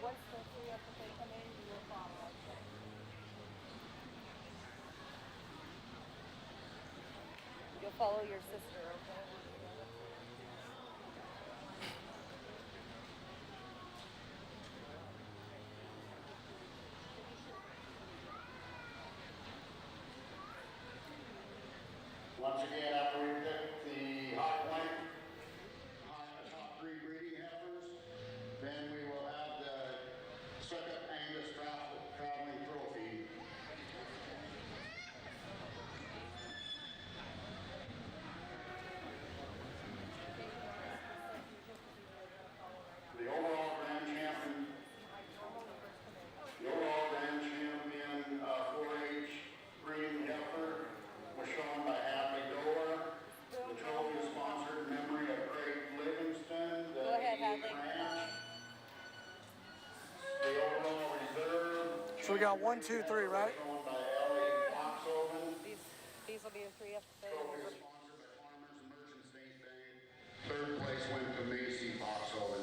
Once the three up, if they come in, you will follow. You'll follow your sister, okay? Once again, after we pick the high point, the top three breeding heifers, then we will have the second Angus traveling trophy. The overall grand champion, 4-H breeding heifer was shown by Hadley Door. The trophy is sponsored in memory of Craig Livingston, the Go ahead, 88 Hadley. ranch. The overall reserve. So we got 1, 2, 3, right? Shown by Ellie Foxhoven. These will be the three up there. Trophy is sponsored by Farmers and Merchant State Bank. Third place went to Macy Foxhoven.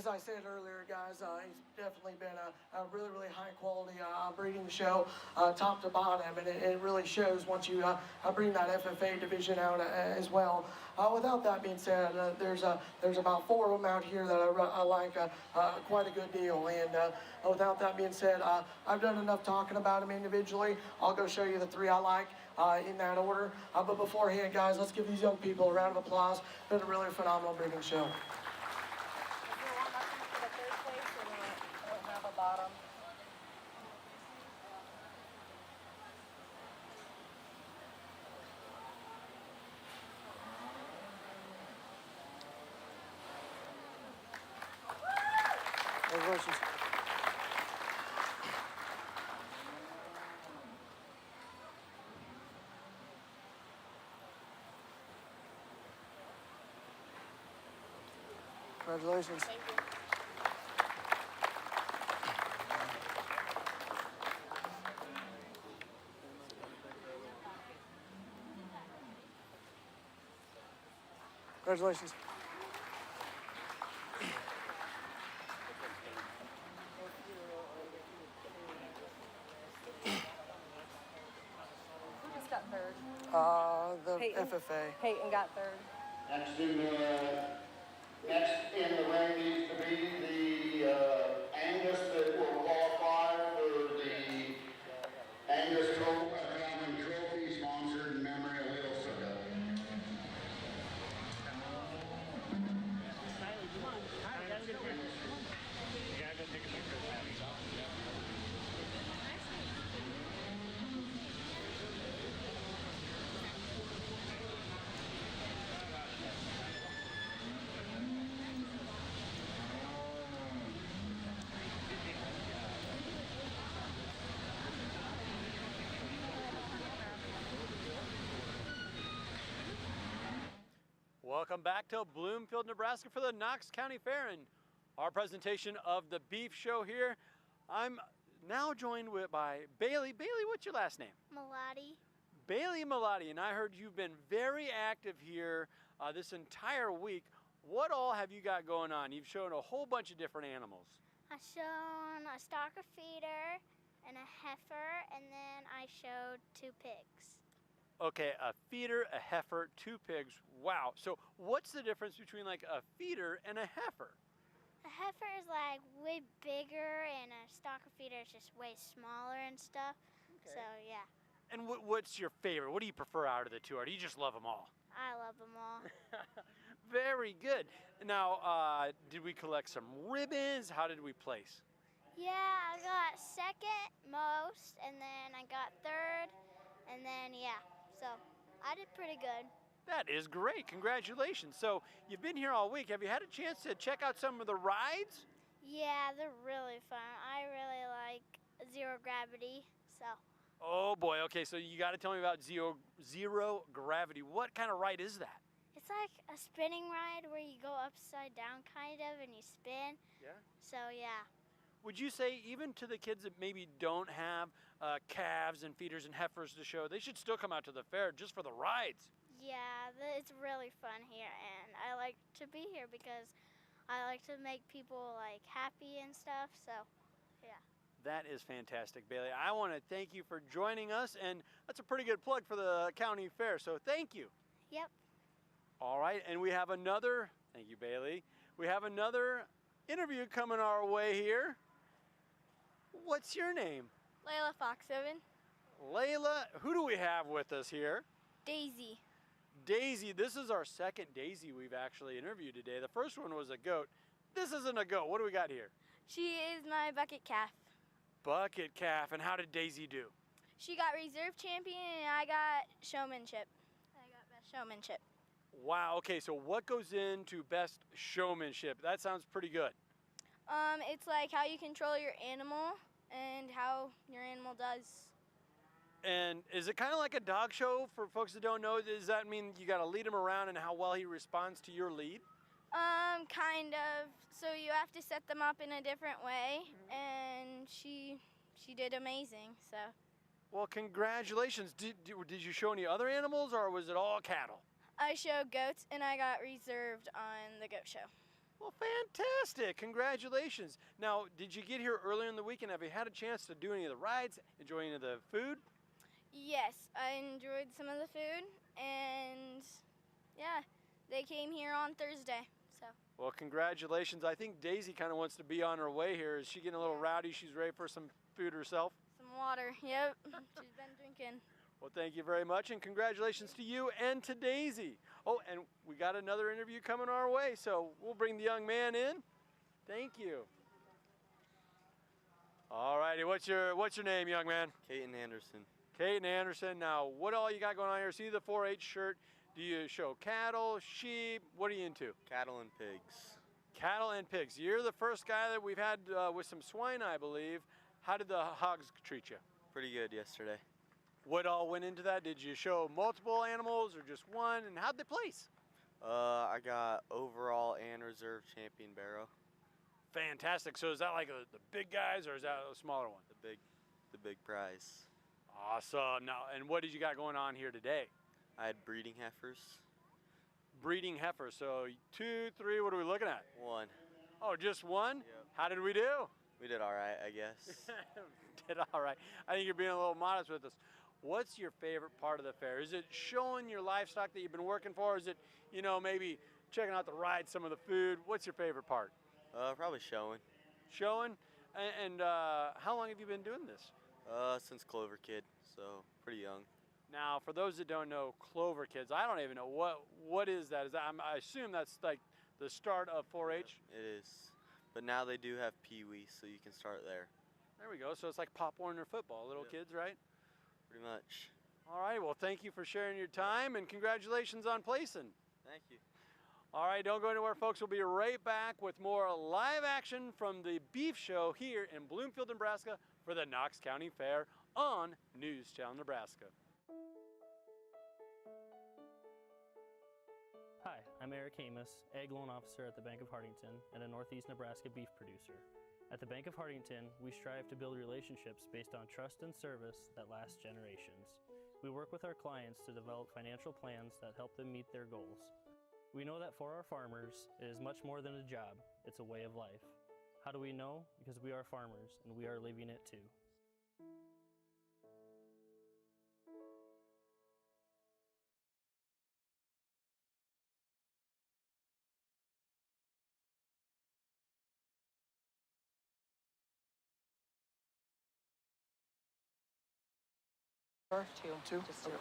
as I said earlier, guys, it's definitely been a really, really high quality breeding show, top to bottom, and it really shows once you bring that FFA division out as well. Without that being said, there's about 4 of them out here that I like quite a good deal. And without that being said, I've done enough talking about them individually. I'll go show you the 3 I like in that order. But beforehand, guys, let's give these young people a round of applause. Been a really phenomenal breeding show. Congratulations. Congratulations. Thank you. Congratulations. Who just got third? The Peyton. FFA. Peyton got third. Next in the ring needs to be the Angus that will qualify for the Angus Trophy sponsored in memory of Lil Suga. Welcome back to Bloomfield, Nebraska for the Knox County Fair and our presentation of the beef show here. I'm now joined by Bailey. Bailey, what's your last name? Melody. Bailey Melody, and I heard you've been very active here this entire week. What all have you got going on? You've shown a whole bunch of different animals. I've shown a stalker feeder and a heifer, and then I showed 2 pigs. Okay, a feeder, a heifer, 2 pigs. Wow. So what's the difference between like a feeder and a heifer? A heifer is like way bigger, and a stalker feeder is just way smaller and stuff. Okay. So yeah, And what's your favorite? What do you prefer out of the 2? Or do you just love them all? I love them all. Very good. Now, did we collect some ribbons? How did we place? Yeah, I got second most, and then I got third, and then yeah, so I did pretty good. That is great. Congratulations. So you've been here all week. Have you had a chance to check out some of the rides? Yeah, they're really fun. I really like zero gravity, so. Oh boy. Okay, so you got to tell me about zero gravity. What kind of ride is that? It's like a spinning ride where you go upside down kind of and you spin. Yeah. So yeah. Would you say even to the kids that maybe don't have calves and feeders and heifers to show, they should still come out to the fair just for the rides? Yeah, it's really fun here, and I like to be here because I like to make people like happy and stuff, so yeah. That is fantastic, Bailey. I want to thank you for joining us, and that's a pretty good plug for the county fair, so thank you. Yep. All right, and we have another, thank you, Bailey. We have another interview coming our way here. What's your name? Layla Foxhaven. Layla, who do we have with us here? Daisy. Daisy, this is our second Daisy we've actually interviewed today. The first one was a goat. This isn't a goat. What do we got here? She is my bucket calf. Bucket calf. And how did Daisy do? She got reserve champion and I got showmanship. I got best showmanship. Wow, okay, so what goes into best showmanship? That sounds pretty good. It's like how you control your animal and how your animal does. And is it kind of like a dog show for folks that don't know? Does that mean you got to lead him around and how well he responds to your lead? Kind of. So you have to set them up in a different way, and she did amazing. So. Well, congratulations. Did you show any other animals, or was it all cattle? I showed goats, and I got reserved on the goat show. Well, fantastic. Congratulations. Now, did you get here earlier in the week, and have you had a chance to do any of the rides, enjoy any of the food? Yes, I enjoyed some of the food, and yeah, they came here on Thursday. So Well, congratulations. I think Daisy kind of wants to be on her way here. Is she getting a little rowdy? She's ready for some food herself? some water. Yep, she's been drinking. Well, thank you very much, and congratulations to you and to Daisy. Oh, and we got another interview coming our way, so we'll bring the young man in. Thank you. All righty, what's your name, young man? Caden Anderson. Caden Anderson. Now, what all you got going on here? See the 4-H shirt. Do you show cattle, sheep? What are you into? Cattle and pigs. Cattle and pigs. You're the first guy that we've had with some swine, I believe. How did the hogs treat you? Pretty good yesterday. What all went into that? Did you show multiple animals or just one? And how'd they place? I got overall and reserve champion barrow. Fantastic. So is that like the big guys or is that a smaller one? The big prize. Awesome. Now, and what did you got going on here today? I had breeding heifers. Breeding heifers. So 2, 3, what are we looking at? 1. Oh, just one? Yep. How did we do? We did all right, I guess. Did all right. I think you're being a little modest with us. What's your favorite part of the fair? Is it showing your livestock that you've been working for? Is it, maybe checking out the ride, some of the food? What's your favorite part? Probably showing. Showing? And how long have you been doing this? Since Clover Kid, so pretty young. Now, for those that don't know, Clover Kids, I don't even know what is that. I assume that's like the start of 4-H. It is, but now they do have Pee Wee, so you can start there. There we go. So it's like Pop Warner football, little kids, right? Pretty much. All right. Well, thank you for sharing your time, and congratulations on placing. Thank you. All right, don't go anywhere, folks. We'll be right back with more live action from the beef show here in Bloomfield, Nebraska for the Knox County Fair on News Channel Nebraska. Hi, I'm Eric Hamus, Ag Loan Officer at the Bank of Hardington and a Northeast Nebraska beef producer. At the Bank of Hardington, we strive to build relationships based on trust and service that last generations. We work with our clients to develop financial plans that help them meet their goals. We know that for our farmers, it is much more than a job, it's a way of life. How do we know? Because we are farmers and we are living it too. Two. Just two.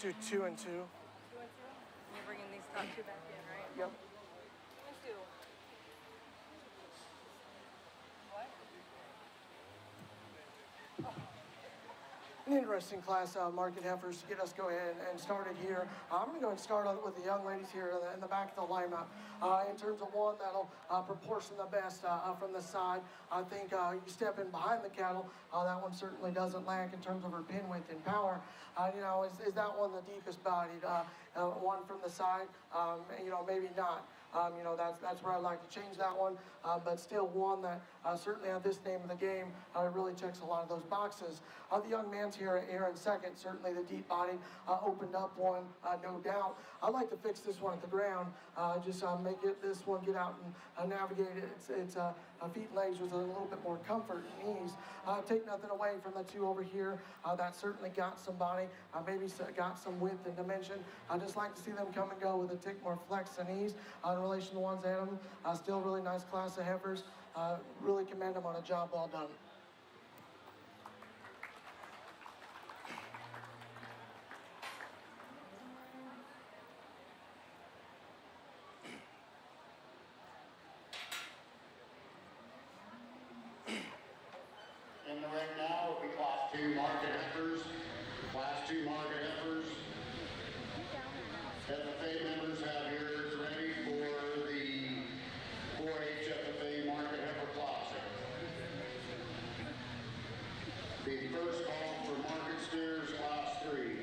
Let's do 2 and 2. 2 and 2. You're bringing these top two back in, right? Yep. 2 and 2. What? An interesting class of market heifers to get us go ahead and started here. I'm going to go and start on with the young ladies here in the back of the lineup. In terms of one that'll proportion the best from the side, I think you step in behind the cattle. That one certainly doesn't lack in terms of her pin width and power. You know, is that one the deepest bodied? One from the side, you know, maybe not. You know, that's where I'd like to change that one, but still one that certainly at this name of the game really checks a lot of those boxes. The young man's here in second, certainly the deep body opened up one, no doubt. I'd like to fix this one at the ground, just make this one get out and navigate it. It's feet and legs with a little bit more comfort and ease. Take nothing away from the two over here. That certainly got some body, maybe got some width and dimension. I just like to see them come and go with a tick more flex and ease in relation to the ones at them. Still really nice class of heifers. Really commend them on a job well done. In the ring now will be Class 2 market heifers. Class 2 market heifers. FFA members have yours ready for the 4-H FFA market heifer classic. The first call for market steers, Class 3.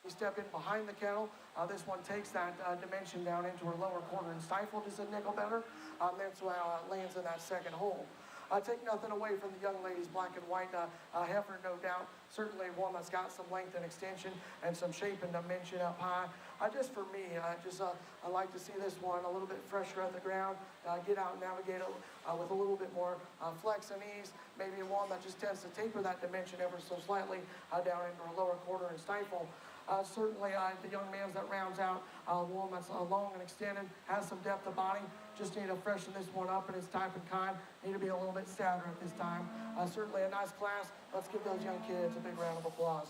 You step in behind the kettle. This one takes that dimension down into her lower quarter and stifle just a nickel better. That's why it lands in that second hole. Take nothing away from the young lady's black and white heifer, no doubt. Certainly one that's got some length and extension and some shape and dimension up high. Just for me, I like to see this one a little bit fresher at the ground, get out and navigate it with a little bit more flex and ease. Maybe one that just tends to taper that dimension ever so slightly down into her lower quarter and stifle. Certainly the young man's that rounds out one that's long and extended, has some depth of body. Just need to freshen this one up in its type and kind. Need to be a little bit stouter at this time. Certainly a nice class. Let's give those young kids a big round of applause.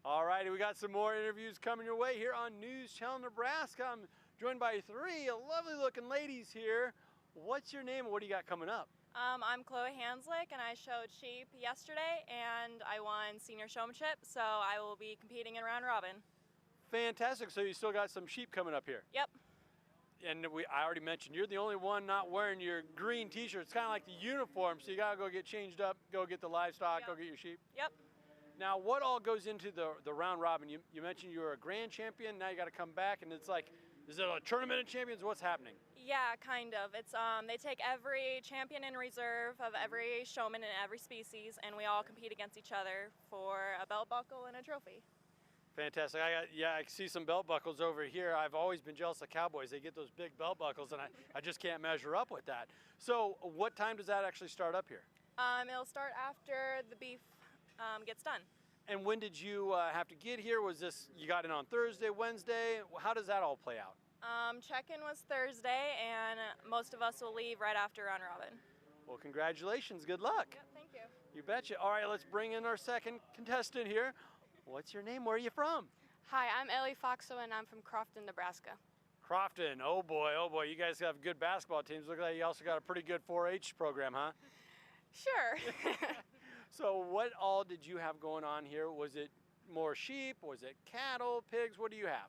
All righty, we got some more interviews coming your way here on News Channel Nebraska. I'm joined by three lovely looking ladies here. What's your name and what do you got coming up? I'm Chloe Hanslick, and I showed sheep yesterday, and I won senior showmanship, so I will be competing in round robin. Fantastic. So you still got some sheep coming up here? Yep. And I already mentioned you're the only one not wearing your green t-shirt. It's kind of like the uniform, so you got to go get changed up, go get the livestock, go get your sheep. Yep. Now, what all goes into the round robin? You mentioned you were a grand champion. Now you got to come back, and it's like, is it a tournament of champions? What's happening? Yeah, kind of. It's they take every champion in reserve of every showman in every species, and we all compete against each other for a belt buckle and a trophy. Fantastic. I see some belt buckles over here. I've always been jealous of cowboys. They get those big belt buckles, and I just can't measure up with that. So what time does that actually start up here? It'll start after the beef gets done. And when did you have to get here? Was this, you got in on Thursday, Wednesday? How does that all play out? Check-in was Thursday, and most of us will leave right after round robin. Well, congratulations. Good luck. Yep, thank you. You betcha. All right, let's bring in our second contestant here. What's your name? Where are you from? Hi, I'm Ellie Foxo, and I'm from Crofton, Nebraska. Crofton. Oh boy. You guys have good basketball teams. Look like you also got a pretty good 4-H program, huh? Sure. So what all did you have going on here? Was it more sheep? Was it cattle, pigs? What do you have?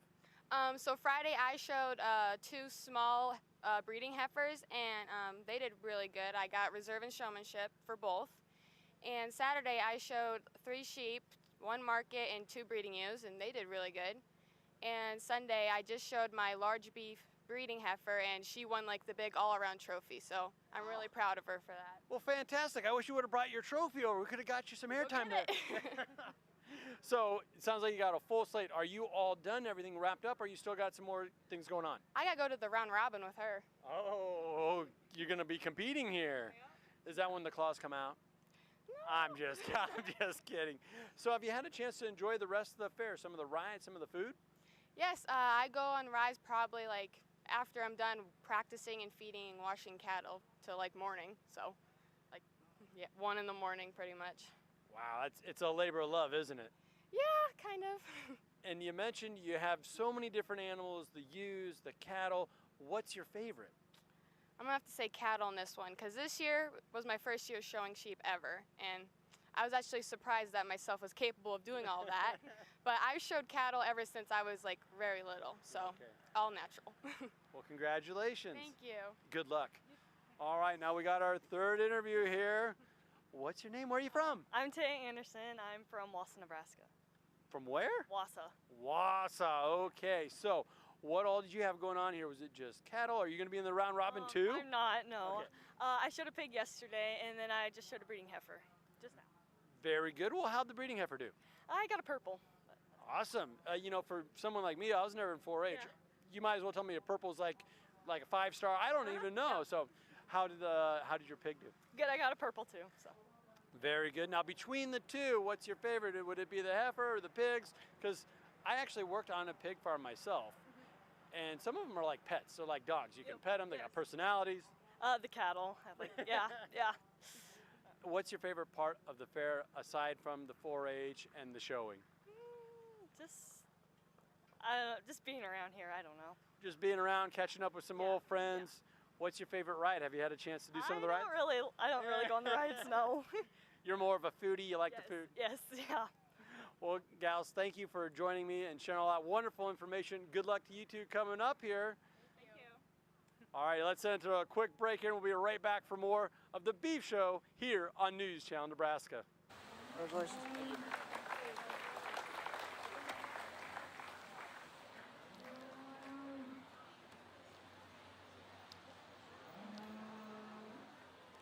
So Friday I showed 2 small breeding heifers, and they did really good. I got reserve and showmanship for both. And Saturday I showed 3 sheep, 1 market, and 2 breeding ewes, and they did really good. And Sunday I just showed my large beef breeding heifer, and she won like the big all-around trophy, so I'm really proud of her for that. Well, fantastic. I wish you would have brought your trophy over. We could have got you some airtime there. So it sounds like you got a full slate. Are you all done, everything wrapped up, or you still got some more things going on? I got to go to the round robin with her. Oh, you're going to be competing here. Yeah. Is that when the claws come out? No. I'm just kidding. So have you had a chance to enjoy the rest of the fair, some of the rides, some of the food? Yes, I go on rides probably like after I'm done practicing and feeding and washing cattle till like morning. So like 1 in the morning pretty much. Wow, it's a labor of love, isn't it? Yeah, kind of. And you mentioned you have so many different animals, the ewes, the cattle. What's your favorite? I'm gonna have to say cattle on this one, because this year was my first year showing sheep ever, and I was actually surprised that myself was capable of doing all that. But I've showed cattle ever since I was like very little, so all natural. Well, congratulations. Thank you. Good luck. All right, now we got our third interview here. What's your name? Where are you from? I'm Tay Anderson. I'm from Wausau, Nebraska. From where? Wausau. Wausau, okay. So what all did you have going on here? Was it just cattle? Are you going to be in the round robin too? I'm not, no. Okay. I showed a pig yesterday, and then I just showed a breeding heifer just now. Very good. Well, how'd the breeding heifer do? I got a purple. Awesome. You know, for someone like me, I was never in 4-H. Yeah. You might as well tell me a purple's like a 5-star. I don't even know. Yeah. So how did your pig do? Good. I got a purple too. So. Very good. Now, between the two, what's your favorite? Would it be the heifer or the pigs? Because I actually worked on a pig farm myself, and some of them are like pets. They're like dogs. You can pet them. They got personalities. The cattle. Yeah. What's your favorite part of the fair aside from the 4-H and the showing? Just being around here. I don't know. Just being around, catching up with some old friends. Yeah. What's your favorite ride? Have you had a chance to do some of the rides? I don't really go on the rides, no. You're more of a foodie, you like the food? Yes, yeah. Well, gals, thank you for joining me and sharing all that wonderful information. Good luck to you two coming up here. Thank you. All right, let's enter a quick break here. We'll be right back for more of the Beef Show here on News Channel Nebraska. Congratulations.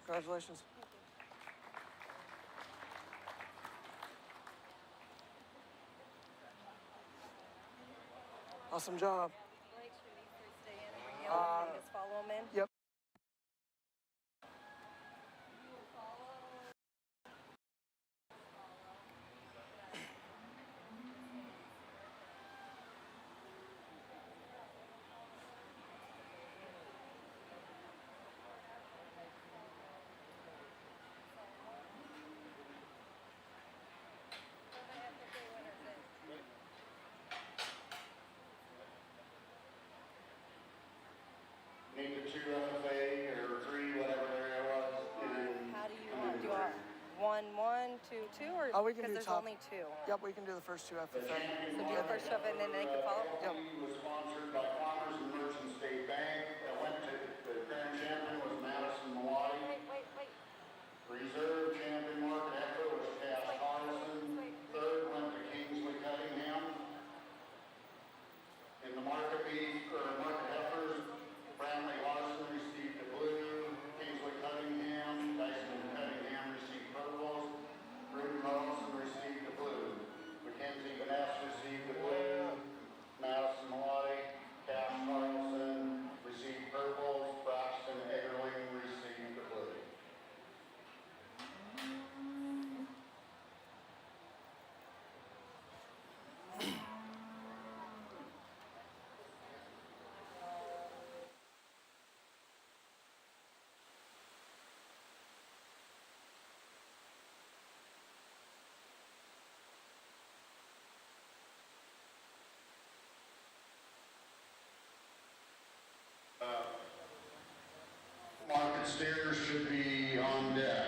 Congratulations. Awesome job. Just follow them in? Yep. Need the 2 FFA or 3, whatever there was. How do you want? Do you want 1, 1, 2, 2, or We can because do there's top. only 2? Yep, we can do the first 2 FFA. So do the first stuff and then they can follow? Yep. Was sponsored by Farmers and Merchant State Bank. That went to the grand champion was Madison Milwaukee. Wait. Reserve champion Mark Heifer was Cass Carlson. Third went to Kingsley Cunningham. In the market heifers, Bramley Larson received the blue. Kingsley Cunningham, Dyson Cunningham received purples. Ruth Carlson received the blue. Mackenzie Vaness received the blue. Madison Milwaukee, Cass Carlson received purples. Braxton Eggerling received the blue. Market steers should be on deck.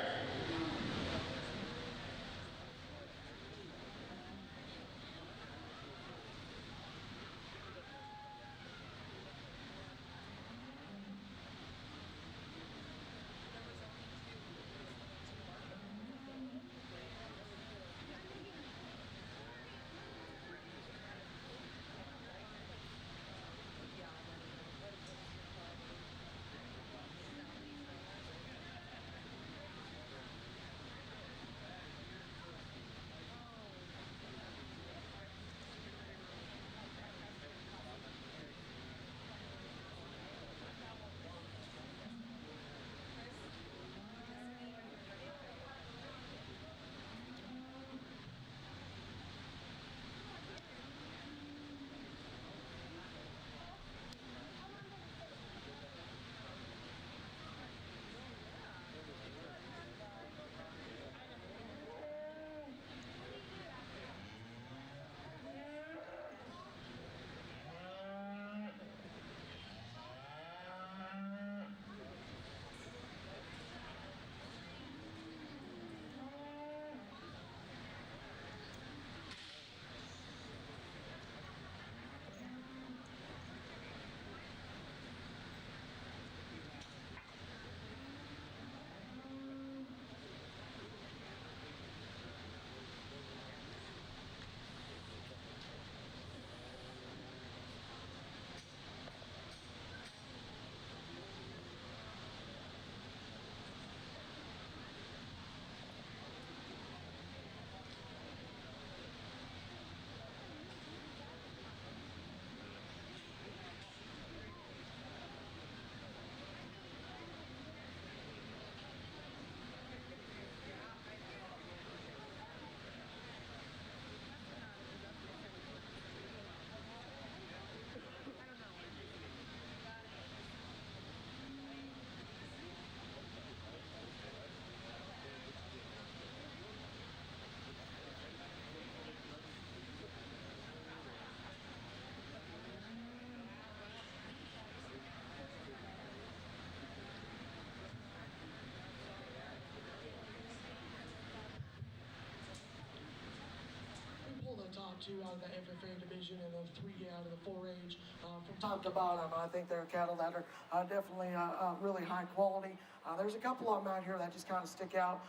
2 out of the FFA division and then 3 out of the 4-H. From top to bottom, I think they're cattle that are definitely really high quality. There's a couple of them out here that just kind of stick out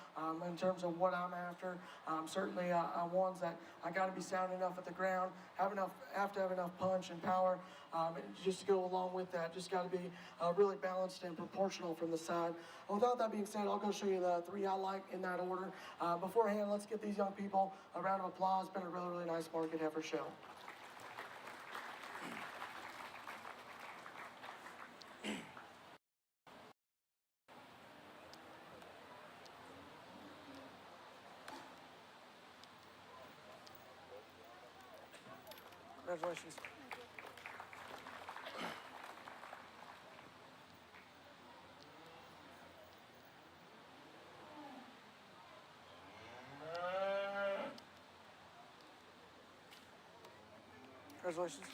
in terms of what I'm after. Certainly ones that I got to be sound enough at the ground, have to have enough punch and power, and just to go along with that. Just got to be really balanced and proportional from the side. Without that being said, I'll go show you the 3 I like in that order. Beforehand, let's give these young people a round of applause. It's been a really, really nice market heifer show. Congratulations. Congratulations.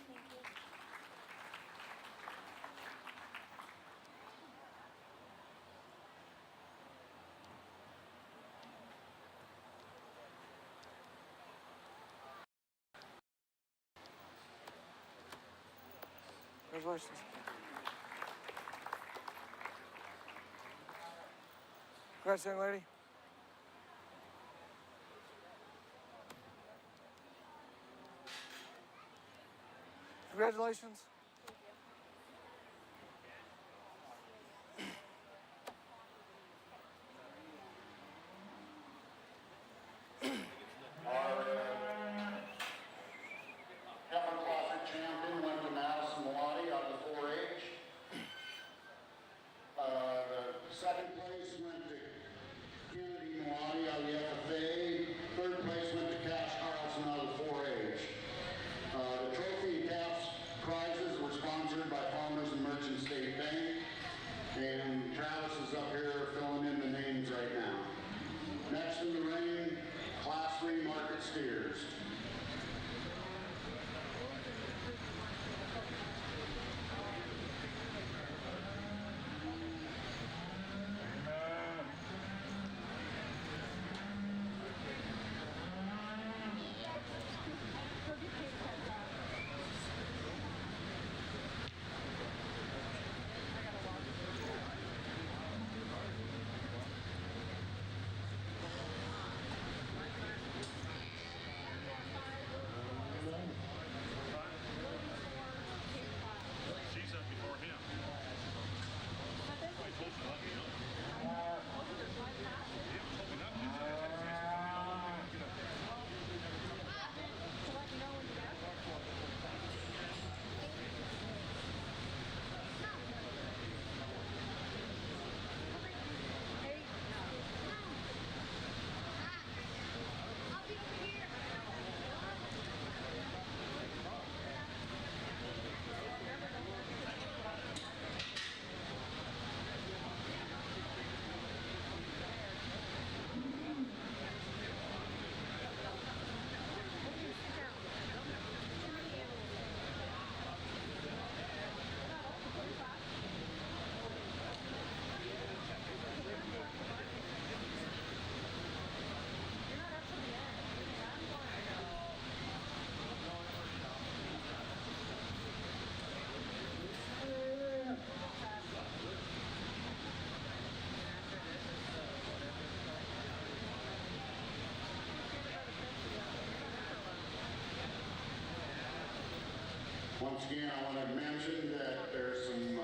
Congratulations. Congrats, young lady. Congratulations. Heifer Classic champion went to Madison Malati out of the 4-H. The second place went to Kennedy Malati out of the FFA. Third place went to Cash Carlson out of the 4-H. The trophy and caps prizes were sponsored by Farmers and Merchant State Bank. And Travis is up here filling in the names right now. Next in the ring, Class 3 Market Steers. Once again, I want to mention that there's some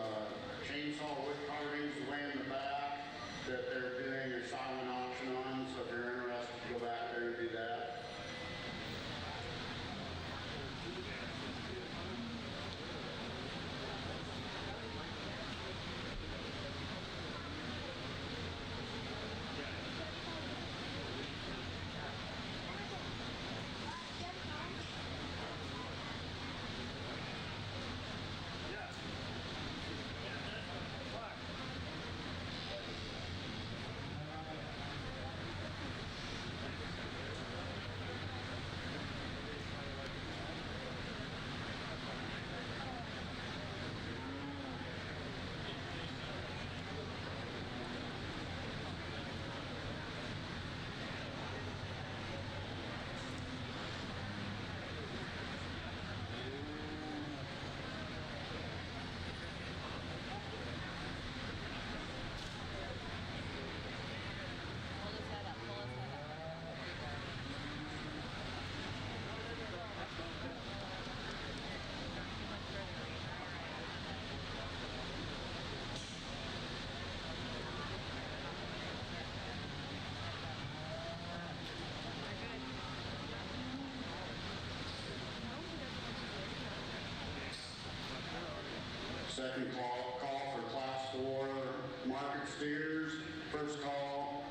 chainsaw wood carvings way in the back that they're doing a silent auction on, so if you're interested, go back there and do that. second call for Class 4 market steers. First call,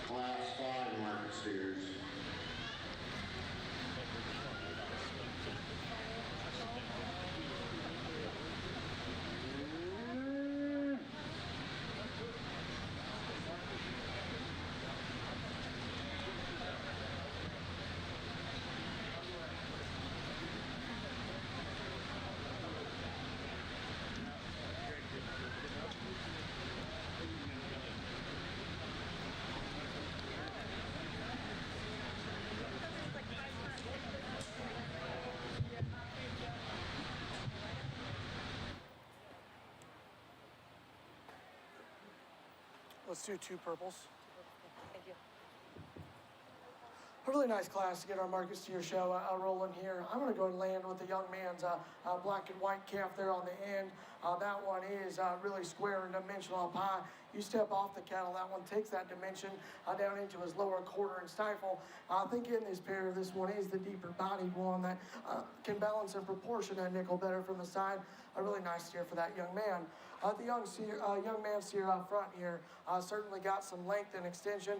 Class 5 market steers. Let's do 2 purples. Thank you. A really nice class to get our market steer show rolling here. I'm going to go and land with the young man's black and white calf there on the end. That one is really square and dimensional up high. You step off the cattle, that one takes that dimension down into his lower quarter and stifle. I think in this pair, this one is the deeper bodied one that can balance and proportion that nickel better from the side. A really nice steer for that young man. The young man steer up front here certainly got some length and extension.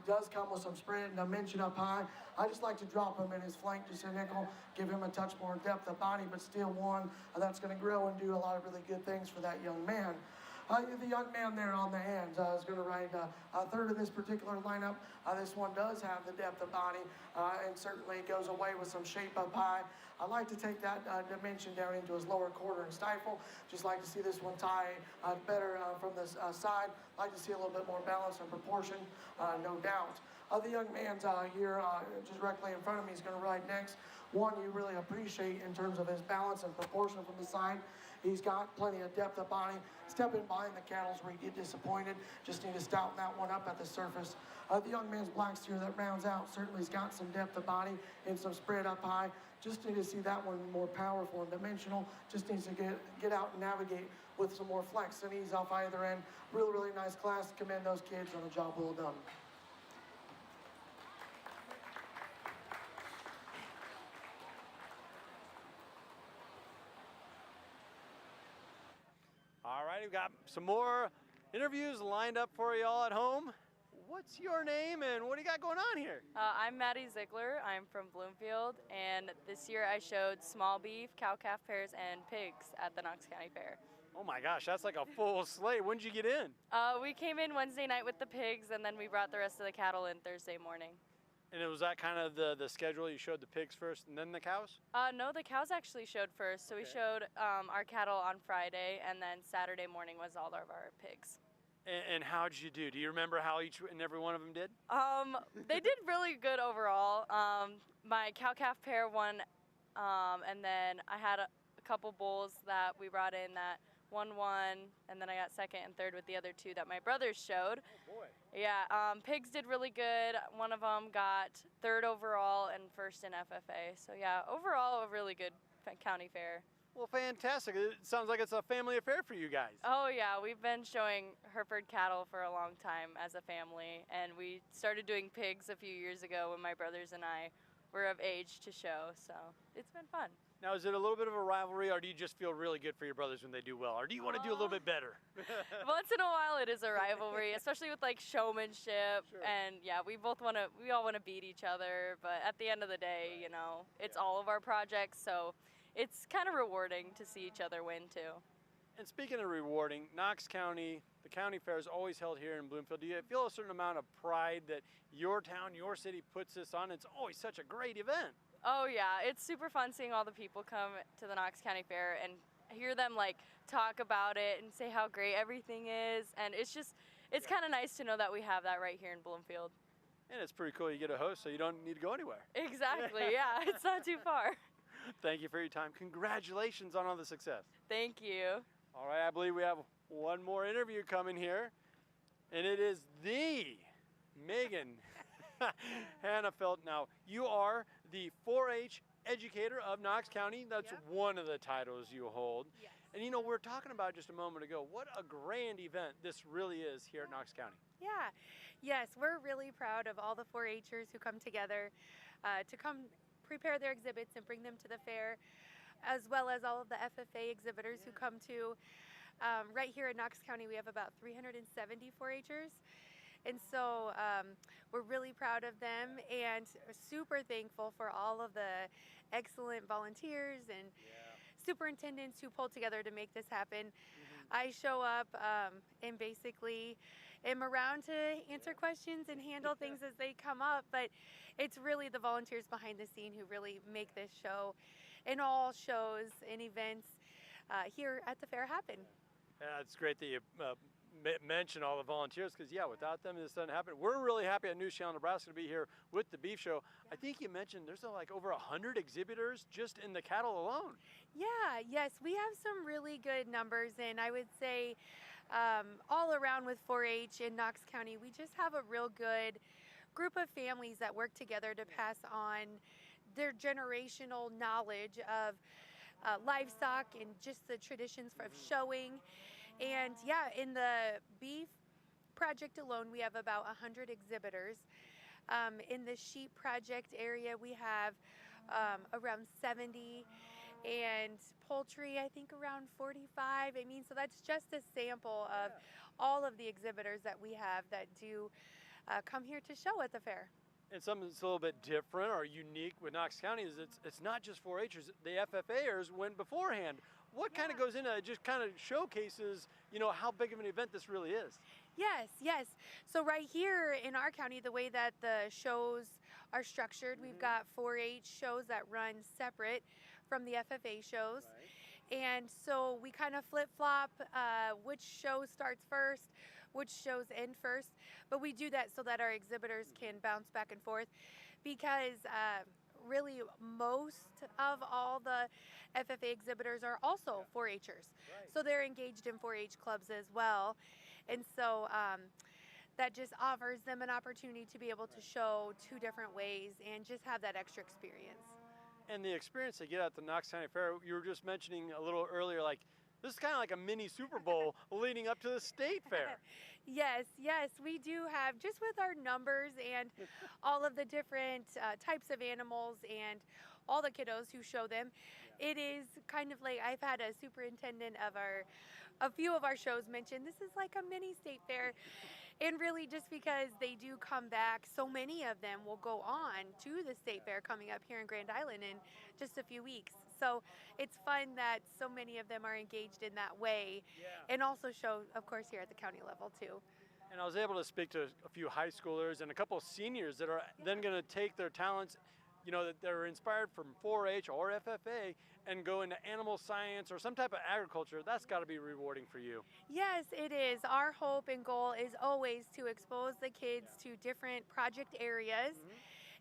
Does come with some spread and dimension up high. I just like to drop him in his flank just a nickel, give him a touch more depth of body, but still one that's going to grow and do a lot of really good things for that young man. The young man there on the end is going to ride third in this particular lineup. This one does have the depth of body and certainly goes away with some shape up high. I like to take that dimension down into his lower quarter and stifle. Just like to see this one tie better from the side. Like to see a little bit more balance and proportion, no doubt. The young man's here just directly in front of me is going to ride next. One you really appreciate in terms of his balance and proportion from the side. He's got plenty of depth of body. Stepping behind the cattle's where you get disappointed. Just need to stouten that one up at the surface. The young man's black steer that rounds out certainly has got some depth of body and some spread up high. Just need to see that one more powerful and dimensional. Just needs to get out and navigate with some more flex and ease off either end. Really, really nice class. Commend those kids on the job well done. All right, we've got some more interviews lined up for you all at home. What's your name and what do you got going on here? I'm Maddie Ziegler. I'm from Bloomfield, and this year I showed small beef, cow-calf pairs, and pigs at the Knox County Fair. Oh my gosh, that's like a full slate. When did you get in? We came in Wednesday night with the pigs, and then we brought the rest of the cattle in Thursday morning. And was that kind of the schedule? You showed the pigs first and then the cows? No, the cows actually showed first. So we showed our cattle on Friday, and then Saturday morning was all of our pigs. And how did you do? Do you remember how each and every one of them did? They did really good overall. My cow-calf pair won, and then I had a couple bulls that we brought in that won, and then I got second and third with the other two that my brothers showed. Oh boy. Yeah, pigs did really good. One of them got third overall and first in FFA. So yeah, overall a really good county fair. Well, fantastic. It sounds like it's a family affair for you guys. Oh yeah, we've been showing Hereford cattle for a long time as a family, and we started doing pigs a few years ago when my brothers and I were of age to show, so it's been fun. Now, is it a little bit of a rivalry, or do you just feel really good for your brothers when they do well, or do you want to do a little bit better? Once in a while, it is a rivalry, especially with like showmanship, and yeah, we all want to beat each other. But at the end of the day, you know, it's all of our projects, so it's kind of rewarding to see each other win too. And speaking of rewarding, Knox County, the county fair is always held here in Bloomfield. Do you feel a certain amount of pride that your town, your city puts this on? It's always such a great event. Oh yeah, it's super fun seeing all the people come to the Knox County Fair and hear them like talk about it and say how great everything is, and it's kind of nice to know that we have that right here in Bloomfield. And it's pretty cool you get a host so you don't need to go anywhere. Exactly, yeah, it's not too far. Thank you for your time. Congratulations on all the success. Thank you. All right, I believe we have one more interview coming here, and it is the Megan Hannafelt. Now, you are the 4-H educator of Knox County. That's one of the titles you hold. Yes. And you know, we were talking about just a moment ago, what a grand event this really is here at Knox County. Yeah, yes, we're really proud of all the 4-Hers who come together to come prepare their exhibits and bring them to the fair. as well as all of the FFA exhibitors who come to. Right here in Knox County, we have about 370 4-Hers. And so we're really proud of them and super thankful for all of the excellent volunteers and superintendents who pulled together to make this happen. I show up and basically am around to answer questions and handle things as they come up, but it's really the volunteers behind the scene who really make this show and all shows and events here at the fair happen. Yeah, it's great that you mention all the volunteers because, yeah, without them, this doesn't happen. We're really happy at New Channel, Nebraska to be here with the beef show. I think you mentioned there's like over 100 exhibitors just in the cattle alone. Yeah, yes, we have some really good numbers, and I would say all around with 4-H in Knox County, we just have a real good group of families that work together to pass on their generational knowledge of livestock and just the traditions of showing. And yeah, in the beef project alone, we have about 100 exhibitors. In the sheep project area, we have around 70, and poultry, I think around 45. I mean, so that's just a sample of all of the exhibitors that we have that do come here to show at the fair. And something that's a little bit different or unique with Knox County is it's not just 4-Hers. The FFAers went beforehand. What kind of goes into it? Just kind of showcases, you know, how big of an event this really is. Yes, yes. So right here in our county, the way that the shows are structured, we've got 4-H shows that run separate from the FFA shows. And so we kind of flip-flop which show starts first, which shows end first. But we do that so that our exhibitors can bounce back and forth, because really most of all the FFA exhibitors are also 4-Hers. So they're engaged in 4-H clubs as well. And so that just offers them an opportunity to be able to show two different ways and just have that extra experience. And the experience they get at the Knox County Fair, you were just mentioning a little earlier, like this is kind of like a mini Super Bowl leading up to the state fair. Yes, yes, we do have, just with our numbers and all of the different types of animals and all the kiddos who show them, it is kind of like, I've had a superintendent of a few of our shows mention this is like a mini state fair. And really, just because they do come back, so many of them will go on to the state fair coming up here in Grand Island in just a few weeks. So it's fun that so many of them are engaged in that way, and also show, of course, here at the county level too. And I was able to speak to a few high schoolers and a couple of seniors that are then going to take their talents, you know, that they're inspired from 4-H or FFA and go into animal science or some type of agriculture. That's got to be rewarding for you. Yes, it is. Our hope and goal is always to expose the kids to different project areas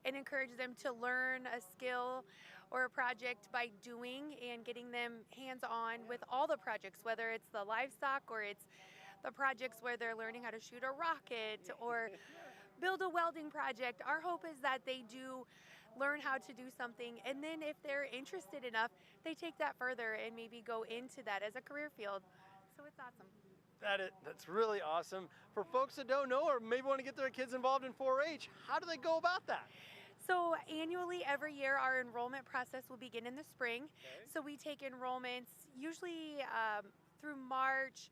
and encourage them to learn a skill or a project by doing and getting them hands-on with all the projects, whether it's the livestock or it's the projects where they're learning how to shoot a rocket or build a welding project. Our hope is that they do learn how to do something, and then if they're interested enough, they take that further and maybe go into that as a career field. So it's awesome. That's really awesome. For folks that don't know or maybe want to get their kids involved in 4-H, how do they go about that? So annually, every year, our enrollment process will begin in the spring. So we take enrollments usually through March,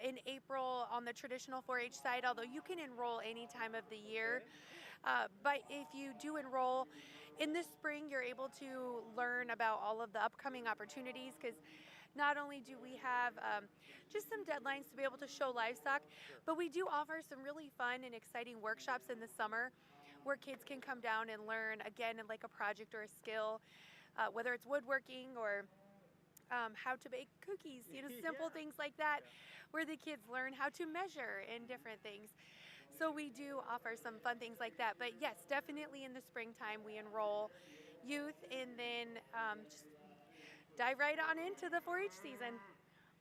in April on the traditional 4-H side, although you can enroll any time of the year. But if you do enroll in the spring, you're able to learn about all of the upcoming opportunities, because not only do we have just some deadlines to be able to show livestock, but we do offer some really fun and exciting workshops in the summer where kids can come down and learn, again, like a project or a skill, whether it's woodworking or how to bake cookies, you know, simple things like that, where the kids learn how to measure and different things. So we do offer some fun things like that. But yes, definitely in the springtime we enroll youth, and then just dive right on into the 4-H season.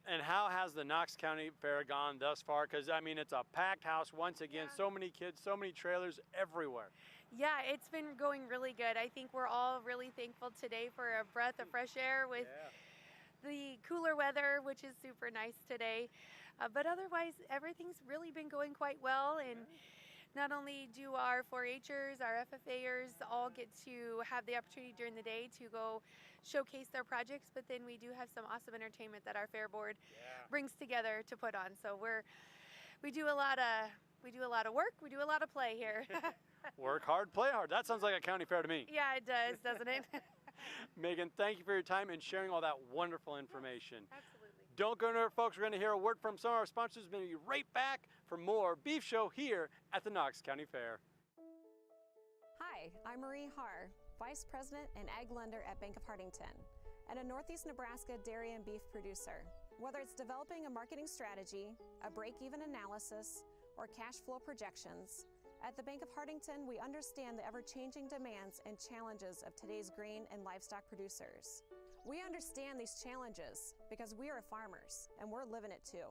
And how has the Knox County Fair gone thus far? Because, I mean, it's a packed house once again, so many kids, so many trailers everywhere. Yeah, it's been going really good. I think we're all really thankful today for a breath of fresh air with the cooler weather, which is super nice today. But otherwise, everything's really been going quite well, and not only do our 4-Hers, our FFAers all get to have the opportunity during the day to go showcase their projects, but then we do have some awesome entertainment that our fair board brings together to put on. So we do a lot of work, we do a lot of play here. Work hard, play hard. That sounds like a county fair to me. Yeah, it does, doesn't it? Megan, thank you for your time and sharing all that wonderful information. Absolutely. Don't go anywhere, folks. We're going to hear a word from some of our sponsors. We're going to be right back for more Beef Show here at the Knox County Fair. Hi, I'm Marie Haar, Vice President and Ag Lender at Bank of Hardington, and a Northeast Nebraska dairy and beef producer. Whether it's developing a marketing strategy, a break-even analysis, or cash flow projections, at the Bank of Hardington, we understand the ever-changing demands and challenges of today's grain and livestock producers. We understand these challenges because we are farmers and we're living it too.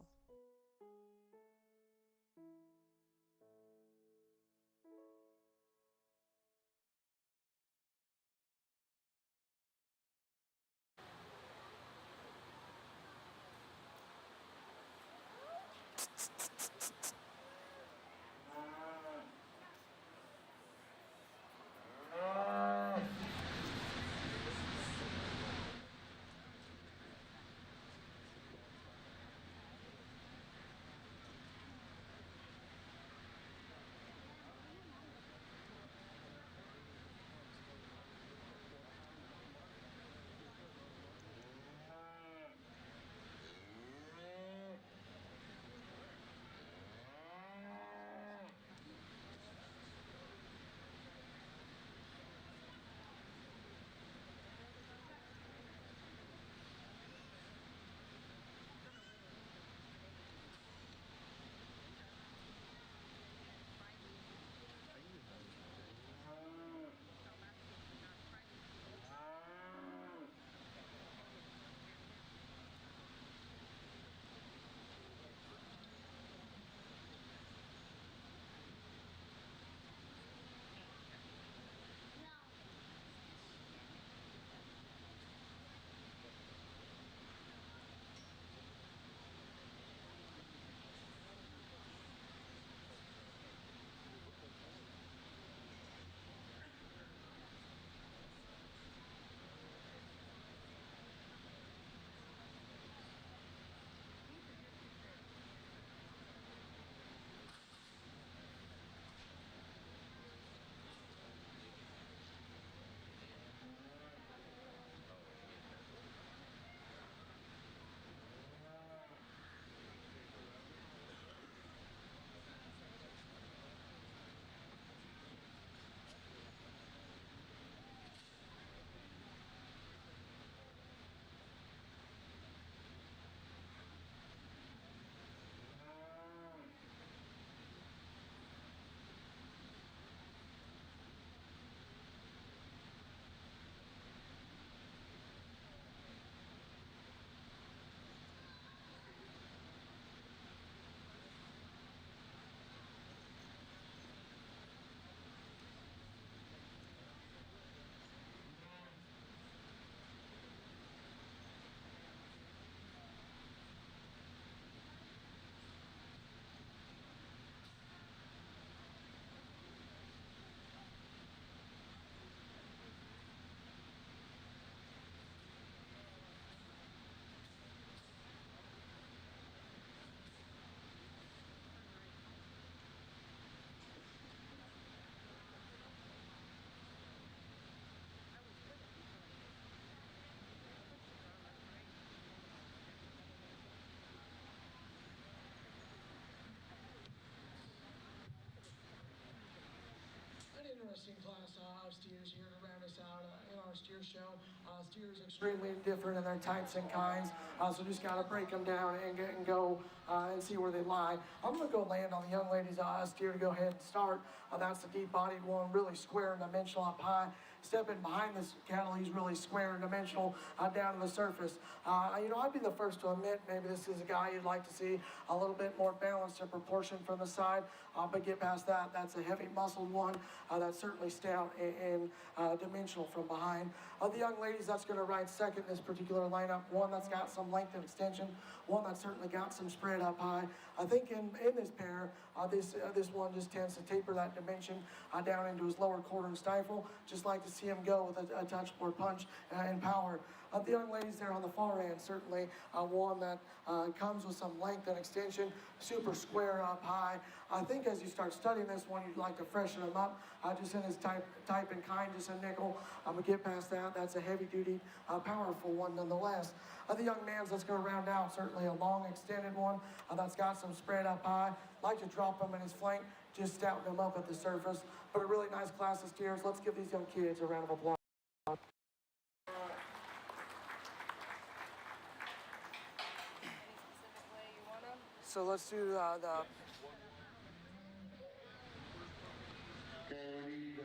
Interesting class of steers here to round us out in our steer show. Steers extremely different in their types and kinds, so just got to break them down and go and see where they lie. I'm going to go land on the young lady's steer to go ahead and start. That's the deep-bodied one, really square and dimensional up high. step in behind this cattle, he's really square and dimensional down to the surface. I'd be the first to admit maybe this is a guy you'd like to see a little bit more balanced and proportion from the side, but get past that, that's a heavy muscled one that's certainly stout and dimensional from behind. The young ladies that's going to ride second in this particular lineup, one that's got some length and extension, one that's certainly got some spread up high. I think in this pair, this one just tends to taper that dimension down into his lower quarter and stifle. Just like to see him go with a touch more punch and power. The young ladies there on the far end, certainly one that comes with some length and extension, super square up high. I think as you start studying this one, you'd like to freshen him up, just in his type and kind, just a nickel. But get past that, that's a heavy-duty, powerful one nonetheless. The young man's that's going to round out, certainly a long, extended one that's got some spread up high. Like to drop him in his flank, just stouting him up at the surface. But a really nice class of steers. Let's give these young kids a round of applause. So let's do the... Okay, we need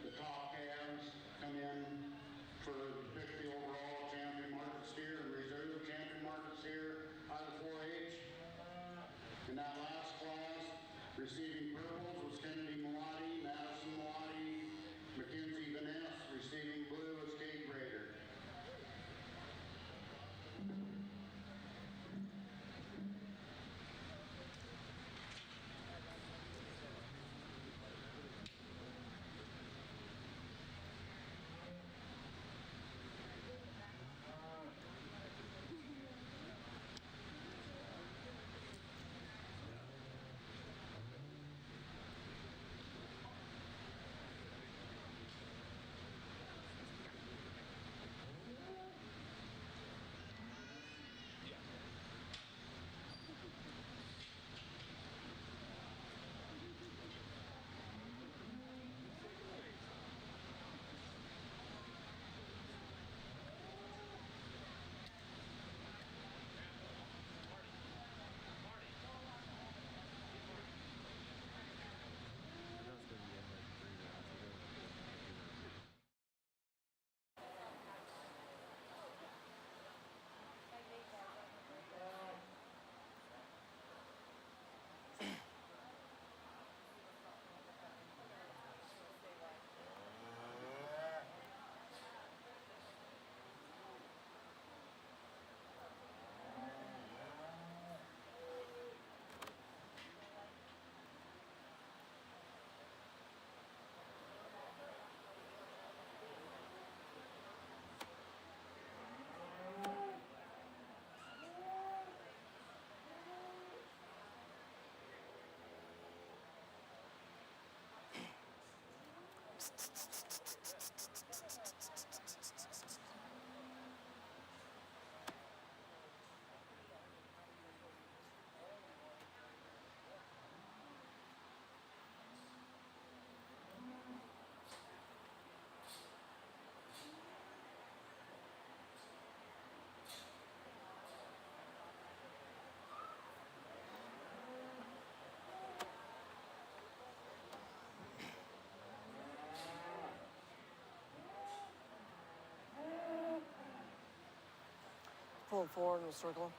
the top calves come in for pick the overall champion market steer and reserve champion market steer out of 4-H. In that last class, receiving purples was Kennedy Malati, Madison Malati, Mackenzie Vaness. Receiving blue was Kate Rader. Pull him forward and we'll circle him.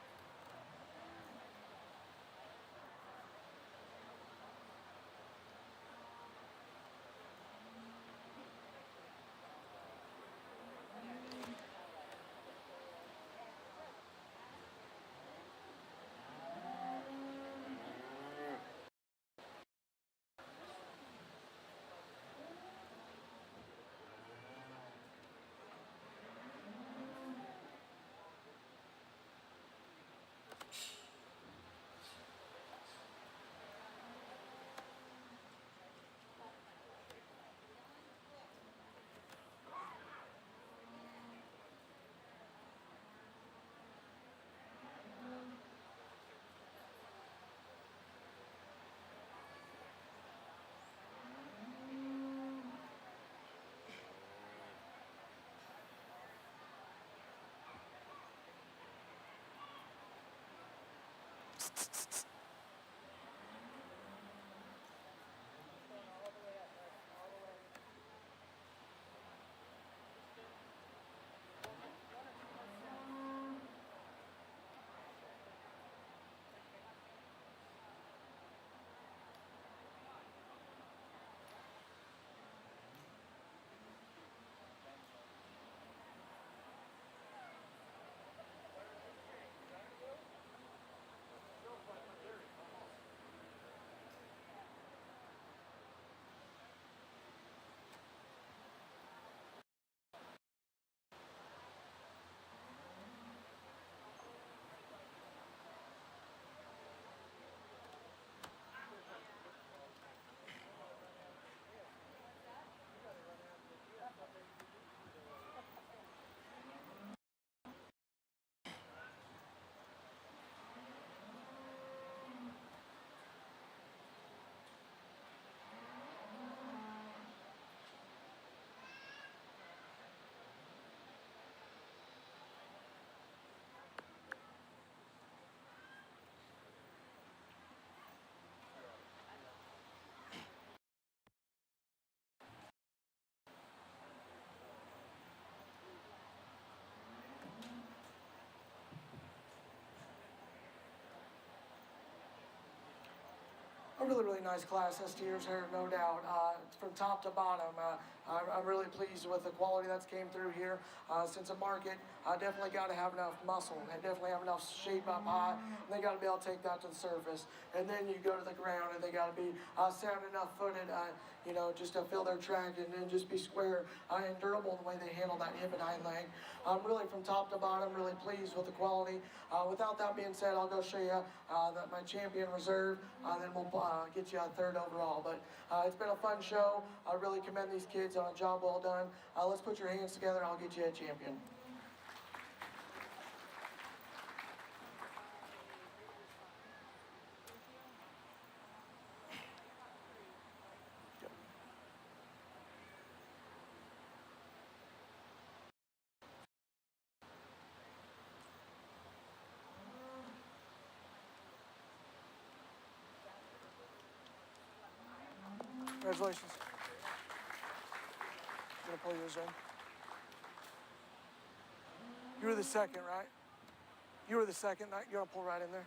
really, really nice class this year's here, no doubt. From top to bottom, I'm really pleased with the quality that's came through here. Since a market, definitely got to have enough muscle and definitely have enough shape up high. And they got to be able to take that to the surface. And then you go to the ground, and they got to be sound enough footed, you know, just to fill their track and then just be square and durable the way they handle that hip and hind leg. Really, from top to bottom, really pleased with the quality. Without that being said, I'll go show you my champion reserve, then we'll get you a third overall. But it's been a fun show. I really commend these kids on a job well done. Let's put your hands together, and I'll get you a champion. Congratulations. You gonna pull yours in? You were the second, right? You were the second. You're gonna pull right in there.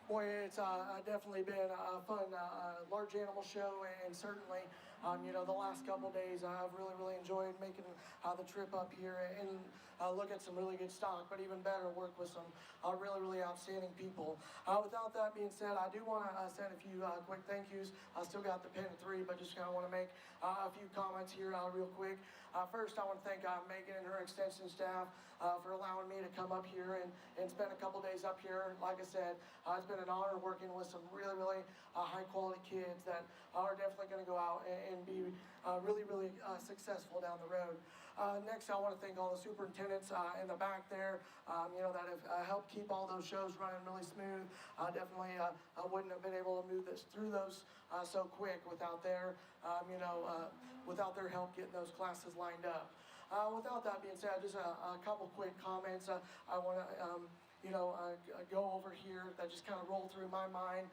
Boy, it's definitely been a fun large animal show, and certainly, you know, the last couple days I've really enjoyed making the trip up here and look at some really good stock, but even better, work with some really outstanding people. Without that being said, I do want to send a few quick thank yous. I still got the pin at 3, but just kind of want to make a few comments here real quick. First, I want to thank Megan and her extension staff for allowing me to come up here and spend a couple days up here. Like I said, it's been an honor working with some really high quality kids that are definitely going to go out and be really successful down the road. Next, I want to thank all the superintendents in the back there, you know, that have helped keep all those shows running really smooth. Definitely wouldn't have been able to move through those so quick without their, you know, without their help getting those classes lined up. Without that being said, just a couple quick comments I want to, you know, go over here that just kind of roll through my mind.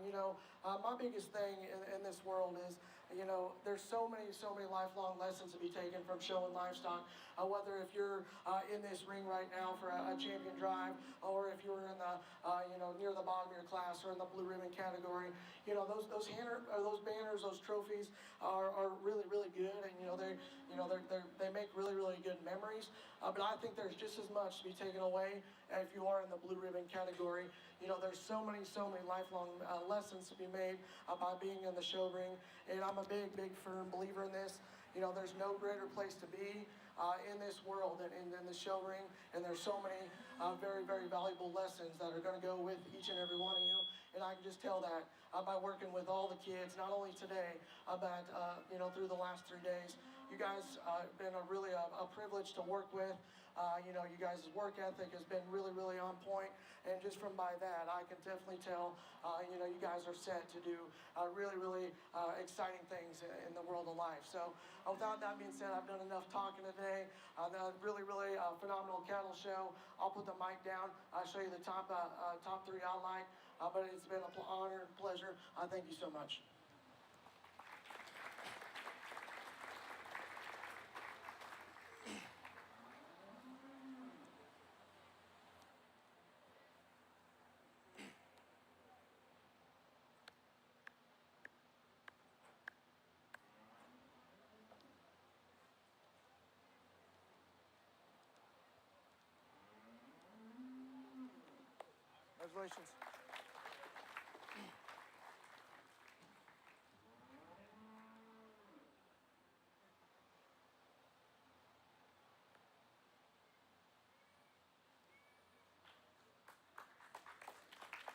You know, my biggest thing in this world is, you know, there's so many lifelong lessons to be taken from showing livestock. Whether if you're in this ring right now for a champion drive, or if you're in the, you know, near the bottom of your class or in the blue ribbon category, you know, those banners, those trophies are really good, and you know they make really good memories. But I think there's just as much to be taken away if you are in the blue ribbon category. You know, there's so many lifelong lessons to be made by being in the show ring, and I'm a big firm believer in this. You know, there's no greater place to be in this world than in the show ring, and there's so many very valuable lessons that are going to go with each and every one of you. And I can just tell that by working with all the kids, not only today, but you know, through the last 3 days. You guys have been a privilege to work with. You know, you guys' work ethic has been really on point, and just from by that, I can definitely tell, you know, you guys are set to do really exciting things in the world of life. So, without that being said, I've done enough talking today. Really phenomenal cattle show. I'll put the mic down. I'll show you the top 3 I like, but it's been an honor and pleasure. Thank you so much. Congratulations.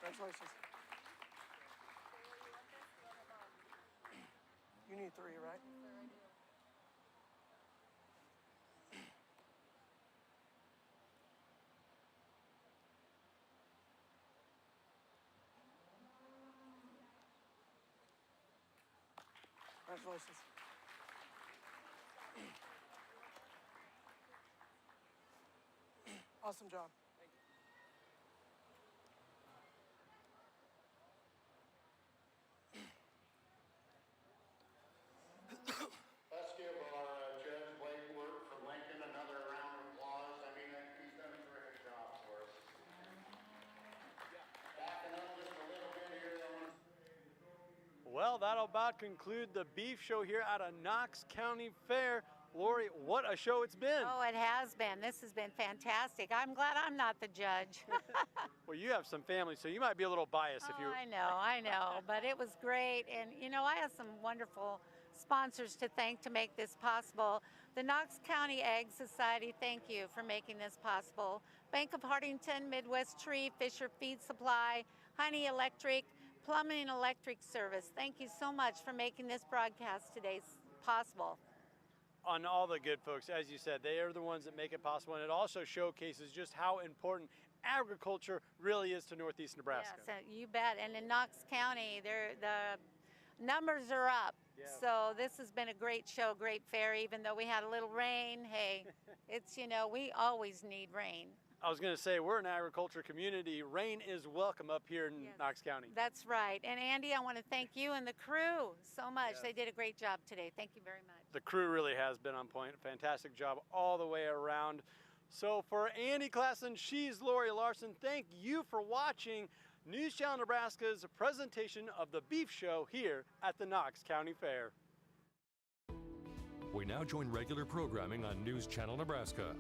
Congratulations. You need 3, right? Congratulations. Awesome job. Let's give our Judge Blake Work from Lincoln another round of applause. I mean, he's done a terrific job for us. Backing up just a little bit here. Well, that'll about conclude the beef show here at a Knox County Fair. Lori, what a show it's been. Oh, it has been. This has been fantastic. I'm glad I'm not the judge. Well, you have some family, so you might be a little biased if you... I know, but it was great. And, you know, I have some wonderful sponsors to thank to make this possible. The Knox County Ag Society, thank you for making this possible. Bank of Hardington, Midwest Tree, Fisher Feed Supply, Honey Electric, Plumbing and Electric Service. Thank you so much for making this broadcast today possible. On all the good folks, as you said, they are the ones that make it possible, and it also showcases just how important agriculture really is to Northeast Nebraska. Yes, you bet. And in Knox County, the numbers are up. Yeah. So this has been a great show, great fair, even though we had a little rain. Hey, it's, you know, we always need rain. I was going to say, we're an agriculture community. Rain is welcome up here in Knox County. That's right. And Andy, I want to thank you and the crew so much. Yes. They did a great job today. Thank you very much. The crew really has been on point. Fantastic job all the way around. So for Andy Klassen, she's Lori Larson. Thank you for watching. News Channel Nebraska's presentation of the Beef Show here at the Knox County Fair. We now join regular programming on News Channel Nebraska.